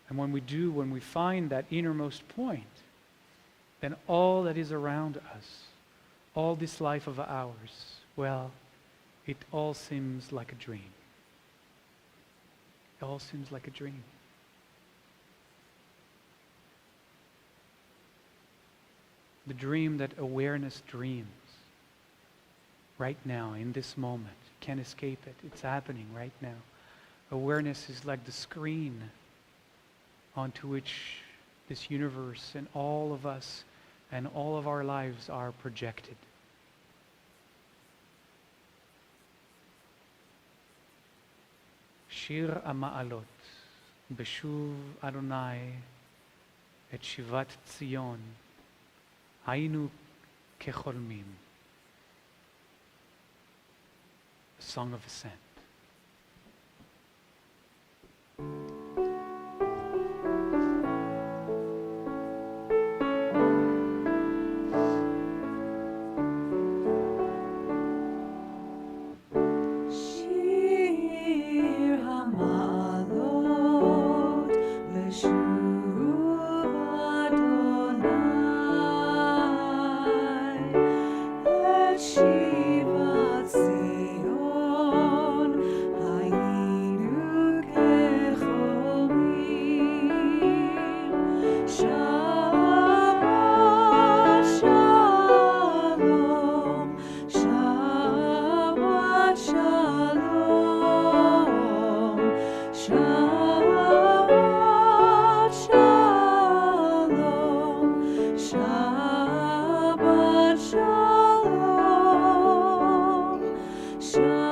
And when we find that innermost point, then all that is around us, all this life of ours, well, it all seems like a dream. It all seems like a dream. The dream that awareness dreams right now, in this moment. Can't escape it. It's happening right now. Awareness is like the screen onto which this universe and all of us and all of our lives are projected. Shir Ma'alot, Beshuv Adonai et Shivat Tzion, Haynu Kecholmim. A song of ascent. Shir Hamalot Beshuv Adonai et Shivat Zion Haynu Kecholmim Shabbat Shalom Shabbat Shalom Shabbat Shalom Shabbat Shalom Shabbat Shalom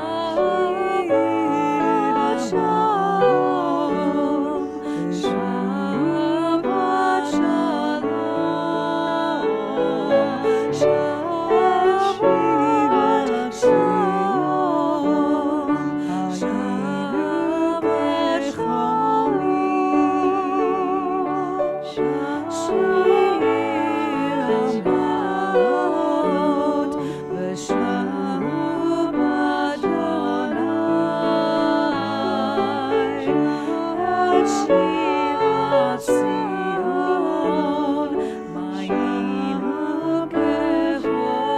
Shabbat Shalom Shabbat Shalom Shabbat Shalom Shir Hamalot Beshuv Adonai et Shivat Zion Ma'inu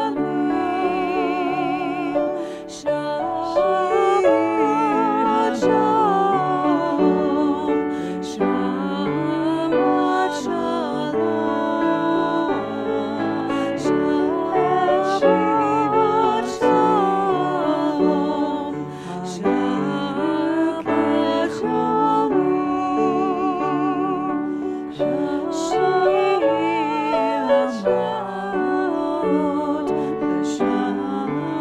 Kecholmim Shabbat Shalom Shabbat Shalom Shabbat Shalom Shabbat Shalom Shir Hamalot Beshuv Adonai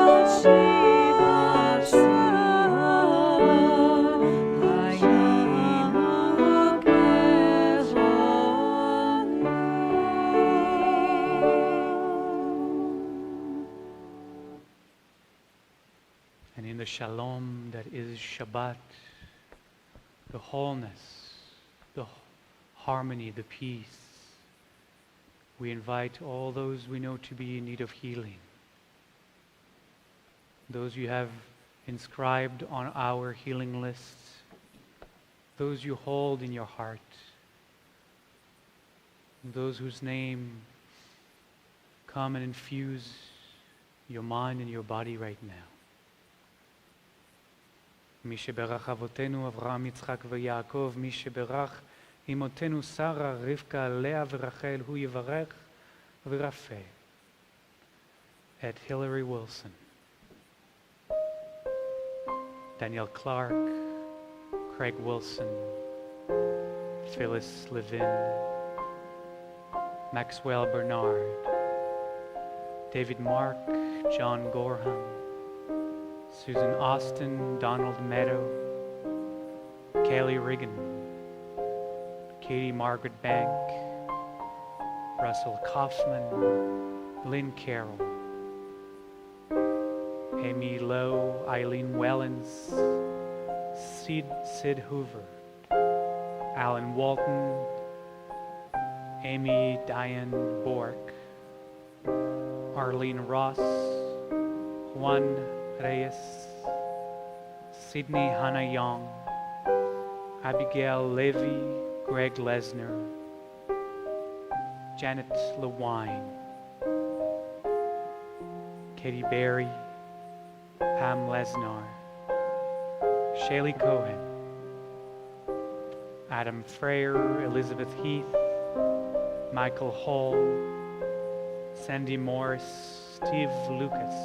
et Shivat Zion Haynu Kecholmim. And in the shalom that is Shabbat, the wholeness, the harmony, the peace. We invite all those we know to be in need of healing, those you have inscribed on our healing lists, those you hold in your heart, those whose name come and infuse your mind and your body right now. מי שברך אבותינו אברהם יצחק ויעקב, מי שברך אמותינו שרה רבקה לאה ורחל, הוא יברך וירפא. At Hillary Wilson, Danielle Clark, Craig Wilson, Phyllis Levin, Maxwell Bernard, David Mark, John Gorham, Susan Austin, Donald Meadow, Kelly Riggin, Katie Margaret Bank, Russell Kaufman, Lynn Carroll, Amy Lowe, Eileen Wellens, Sid Hoover, Alan Walton, Amy Diane Bork, Arlene Ross, Juan Reyes, Sydney Hannah Young, Abigail Levy, Greg Lesnar, Janet Lewine, Katie Berry, Pam Lesnar, Shaylee Cohen, Adam Freyer, Elizabeth Heath, Michael Hall, Sandy Morris, Steve Lucas,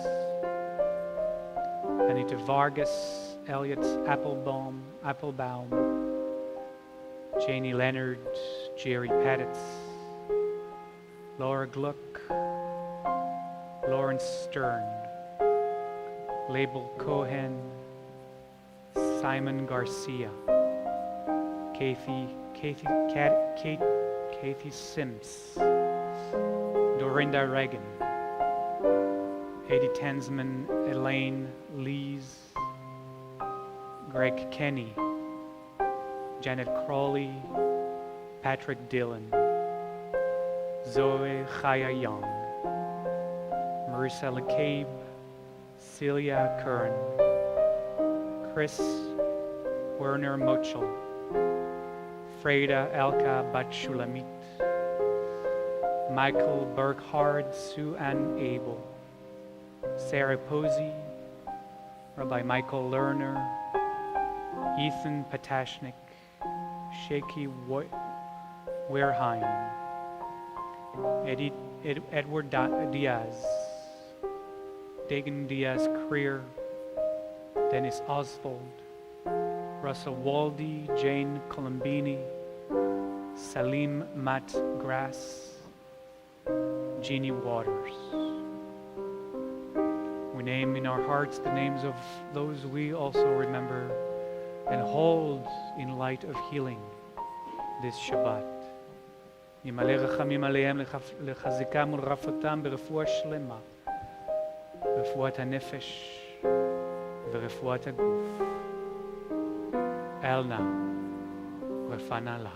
Anita Vargas, Elliot Applebaum, Janie Leonard, Jerry Pettitz, Laura Gluck, Lawrence Stern, Label Cohen, Simon Garcia, Kathy Sims, Dorinda Reagan, Eddie Tensman, Elaine Lees, Greg Kenny, Janet Crawley, Patrick Dillon, Zoe Chaya Young, Marissa LeCabe, Celia Curran, Chris Werner Mochel, Freda Elka Batshulamit, Michael Burkhard, Sue Ann Abel, Sarah Posey, Rabbi Michael Lerner, Ethan Patashnik, Shaky Wehrheim, Edward Diaz, Dagan Diaz Creer, Dennis Oswald, Russell Waldy, Jane Colombini, Salim Matt Grass, Jeannie Waters. We name in our hearts the names of those we also remember and hold in light of healing this Shabbat. ימלא רחמים עליהם לחזקם ולרפאותם ברפואה שלמה, רפואת הנפש ורפואת הגוף. אל נא רפאנה לה.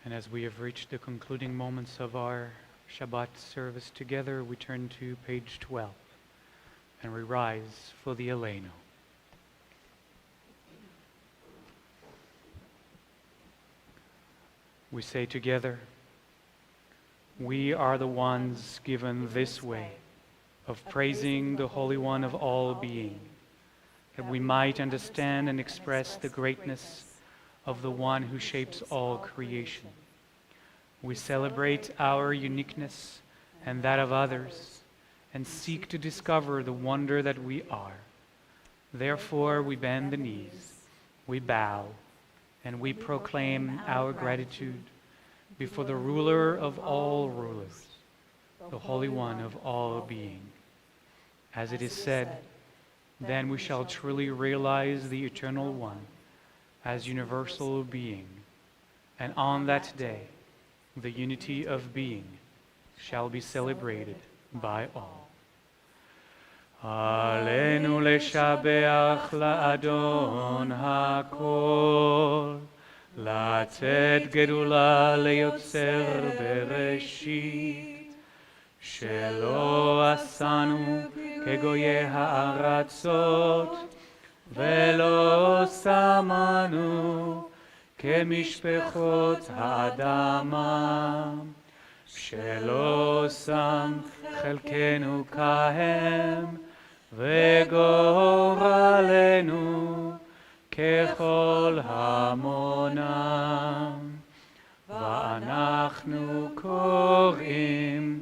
And as we have reached the concluding moments of our Shabbat service together, we turn to page 12 and we rise for the Aleinu. We say together, we are the ones given this way of praising the Holy One of all being, that we might understand and express the greatness of the one who shapes all creation. We celebrate our uniqueness and that of others, and seek to discover the wonder that we are. Therefore, we bend the knees, we bow, and we proclaim our gratitude before the ruler of all rulers, the Holy One of all being. As it is said, then we shall truly realize the Eternal One as universal being, and on that day, the unity of being shall be celebrated by all. Aleinu leshabeach la'adon hakol, לתת גדולה ליוצר בראשית, שלא עשנו כגויי הארצות, ולא שמנו כמשפחות האדמה, שלא שם חלקנו כהם, וגורלנו ככל המונם. ואנחנו קוראים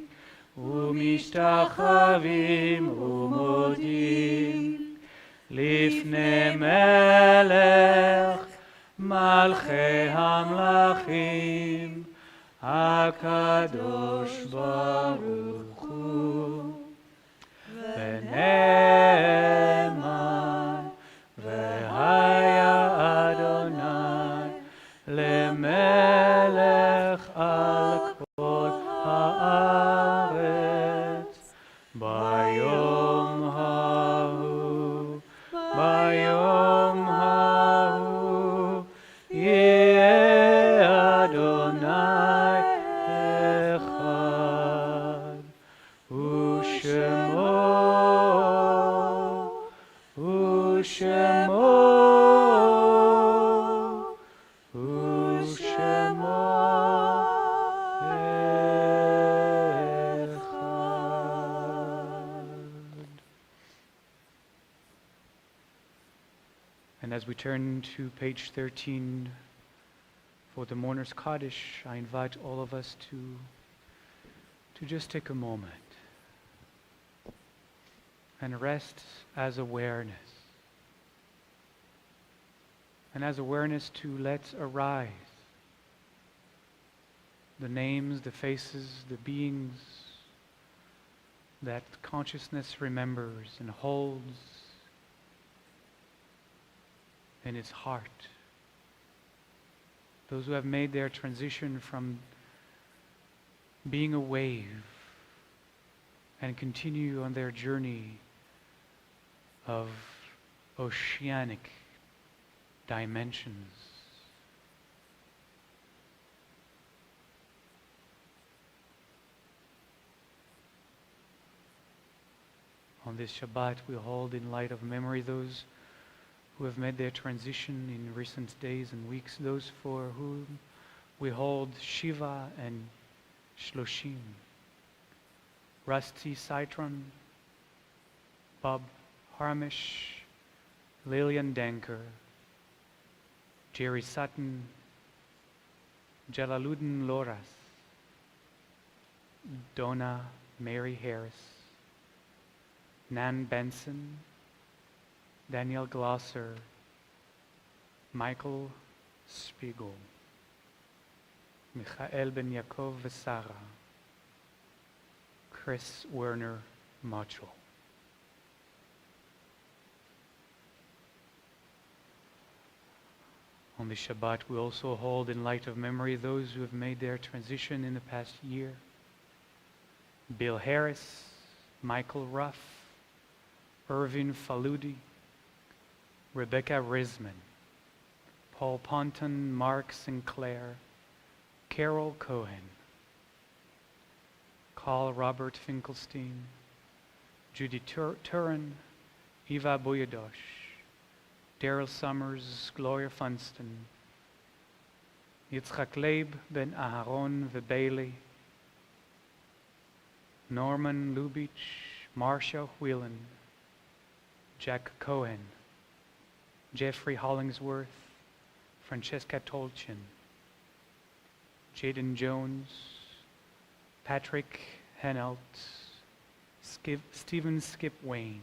ומשתחווים ומודים לפני מלך מלכי המלכים, הקדוש ברוך הוא. ונאמר והיה אדוני למלך על כל הארץ ביום ההוא, ביום ההוא יהיה אדוני אחד, ושמו And as we turn to page 13 for the Mourner's Kaddish, I invite all of us to just take a moment and rest as awareness. And as awareness to let arise the names, the faces, the beings that consciousness remembers and holds in its heart. Those who have made their transition from being a wave and continue on their journey of oceanic dimensions. On this Shabbat, we hold in light of memory those who have made their transition in recent days and weeks, those for whom we hold Shiva and Shloshim, Rusty Citron, Bob Harmish, Lillian Denker, Jerry Sutton, Jalaluddin Loras, Donna Mary Harris, Nan Benson, Daniel Glosser, Michael Spiegel, Michael Ben Yaakov Vesara, Chris Werner Mochel. On the Shabbat, we also hold in light of memory those who have made their transition in the past year. Bill Harris, Michael Ruff, Irvin Faludi, Rebecca Risman, Paul Ponton, Mark Sinclair, Carol Cohen, Carl Robert Finkelstein, Judy Turin, Eva Boyadosh, Daryl Summers, Gloria Funston, Yitzchak Leib ben Aharon Bailey, Norman Lubitsch, Marcia Whelan, Jack Cohen, Jeffrey Hollingsworth, Francesca Tolchin, Jaden Jones, Patrick Henelt, Stephen Skip Wayne,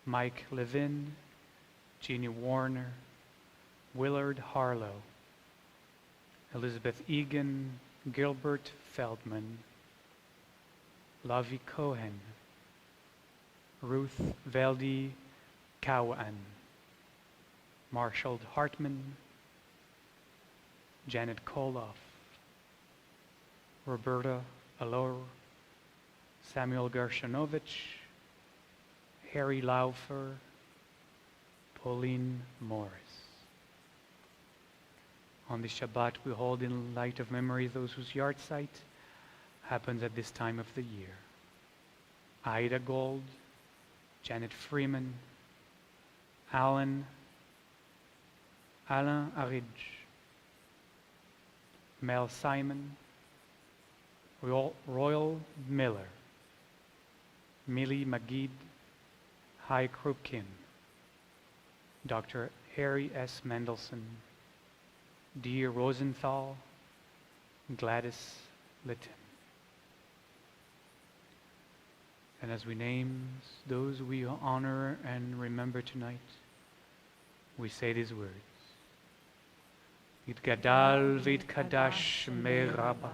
Mike Levin, Jeannie Warner, Willard Harlow, Elizabeth Egan, Gilbert Feldman, Lavi Cohen, Ruth Veldy Cowan, Marshall Hartman, Janet Koloff, Roberta Allor, Samuel Gershonovich, Harry Laufer, Pauline Morris. On the Shabbat, we hold in light of memory those whose yard site happens at this time of the year. Ida Gold, Janet Freeman, Alain Aridge, Mel Simon, Royal Miller, Millie Magid, Hai Krupkin, Dr. Harry S. Mendelson, Dee Rosenthal, Gladys Litton. And as we name those we honor and remember tonight, we say these words. Yitgadal v'yitkadash שמי רבה,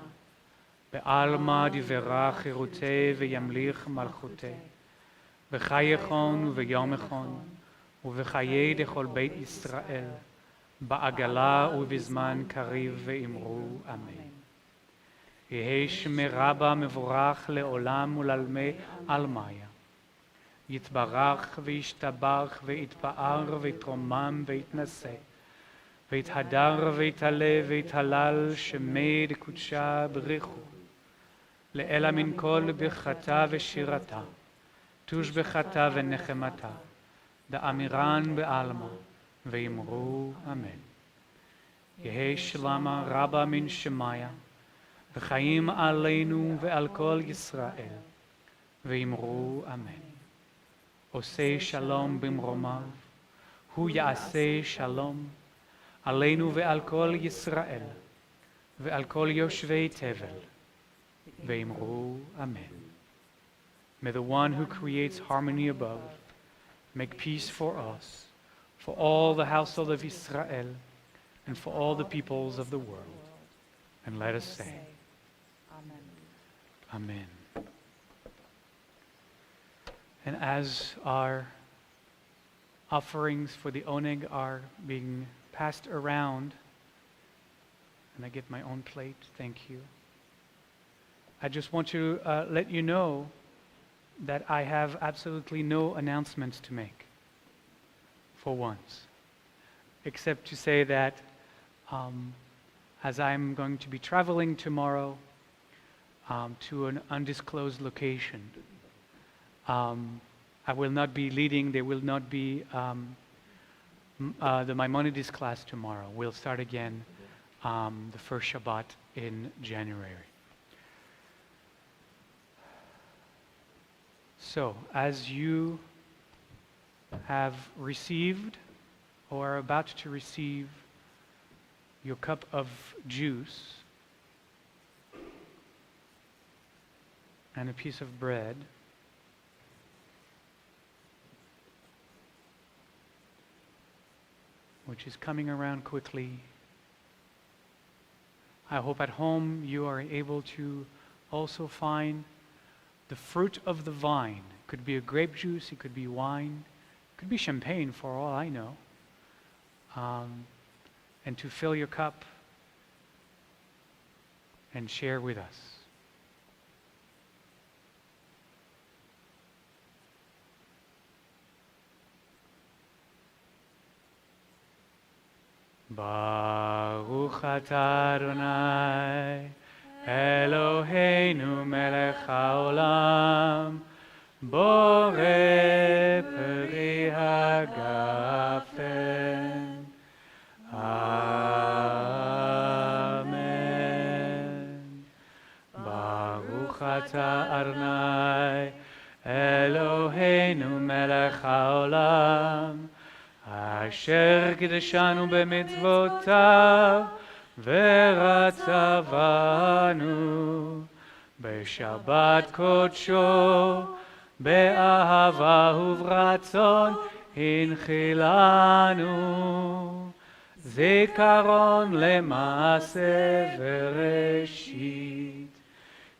בעלמא דברה חירותי וימליך מלכותי, בחיי חון וביום חון, ובחיי דכל בית ישראל, בעגלה ובזמן קריב ואמרו אמן. יהי שמי רבה מבורך לעולם ולעלמי עלמיה. יתברך וישתבח ויתפאר ויתרומם ויתנשא, ויתהדר ויתעלה ויתהלל שמי דקודשה בריחו. לאלה מן כל ברכתה ושירתה, תושבחתה ונחמתה, דאמירן בעלמא, ואמרו אמן. יהי שלמה רבה מן שמיה, וחיים עלינו ועל כל ישראל, ואמרו אמן. עושה שלום במרומיו, הוא יעשה שלום, עלינו ועל כל ישראל, ועל כל יושבי תבל, ואמרו אמן. May the one who creates harmony above make peace for us, for all the household of Israel, and for all the peoples of the world. And let us say, Amen. And as our offerings for the oneg are being passed around, and I get my own plate, thank you. I just want to let you know that I have absolutely no announcements to make for once, except to say that as I'm going to be traveling tomorrow to an undisclosed location, I will not be leading, there will not be the Maimonides class tomorrow. We'll start again the first Shabbat in January. So, as you have received or are about to receive your cup of juice and a piece of bread, which is coming around quickly, I hope at home you are able to also find the fruit of the vine. It could be a grape juice, it could be wine, it could be champagne for all I know. And to fill your cup and share with us. Baruch Baruch atah Adonai, Eloheinu melech haolam, borei peri hagafen. Amen. Baruch atah Adonai, Eloheinu melech haolam, asher kideshanu b'mitzvotav v'ratzavanu b'shabbat kodsho be'ahava u'vratzon hinchilanu zikaron lema'aseh v'reshit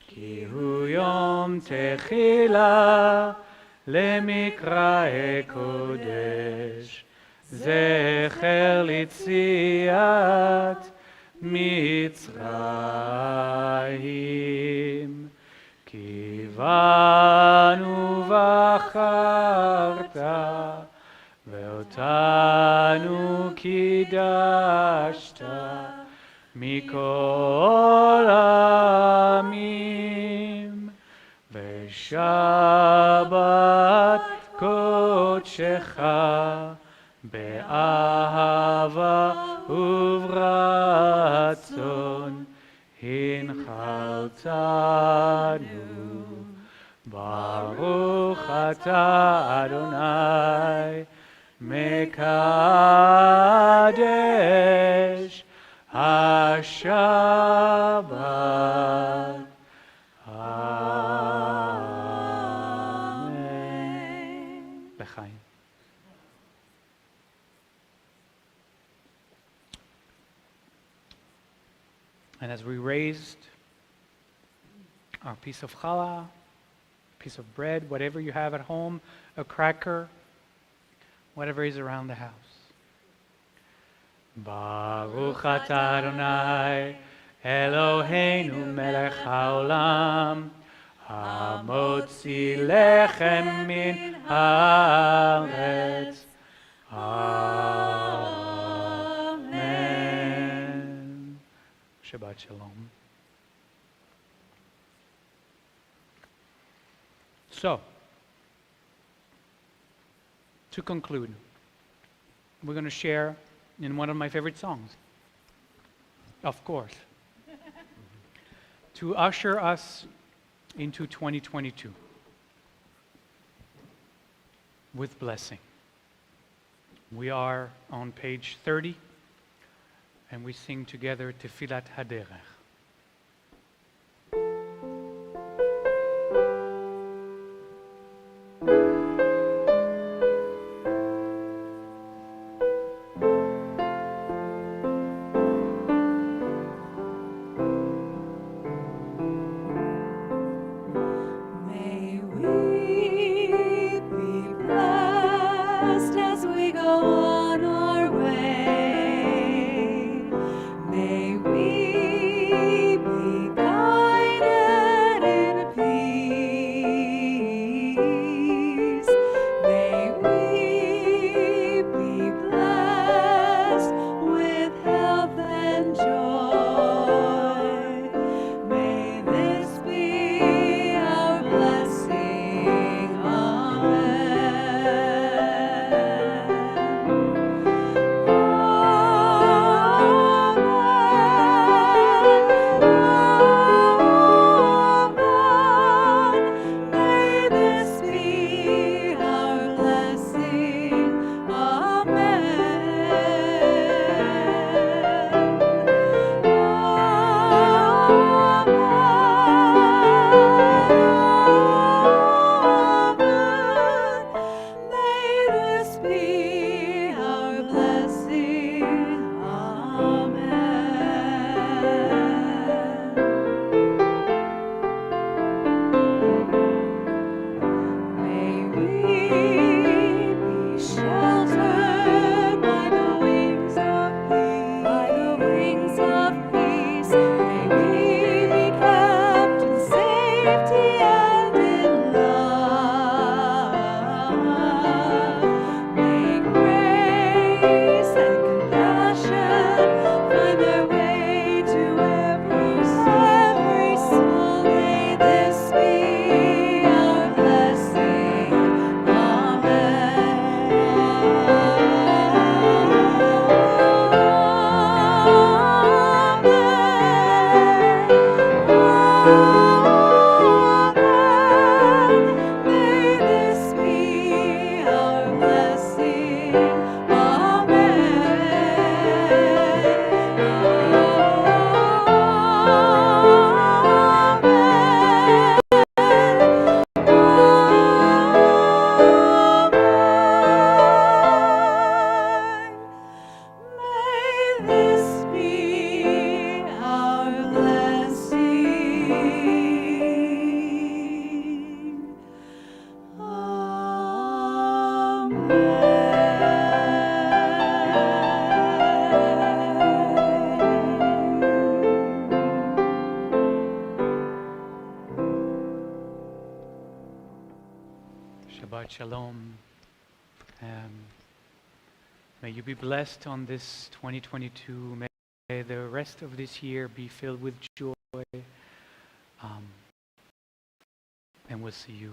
ki hu yom techila למקראי קודש, זכר ליציאת מצרים. כי בנו בחרת, ואותנו קידשת, מכל העמים. בשבת קודשך באהבה וברצון הנחלתנו. ברוך אתה אדוני מקדש השבת. לחיים. And as we raised our piece of challah, piece of bread, whatever you have at home, a cracker, whatever is around the house. Baruch atah Adonai, Eloheinu melech haolam, המוציא לחם מן הארץ. Amen. Shabbat Shalom. So, to conclude, we're going to share in one of my favorite songs, of course, to usher us into 2022 with blessing. We are on page 30 and we sing together Tefillat Haderech. May we Shabbat Shalom. May you be blessed on this 2022. May the rest of this year be filled with joy. And we'll see you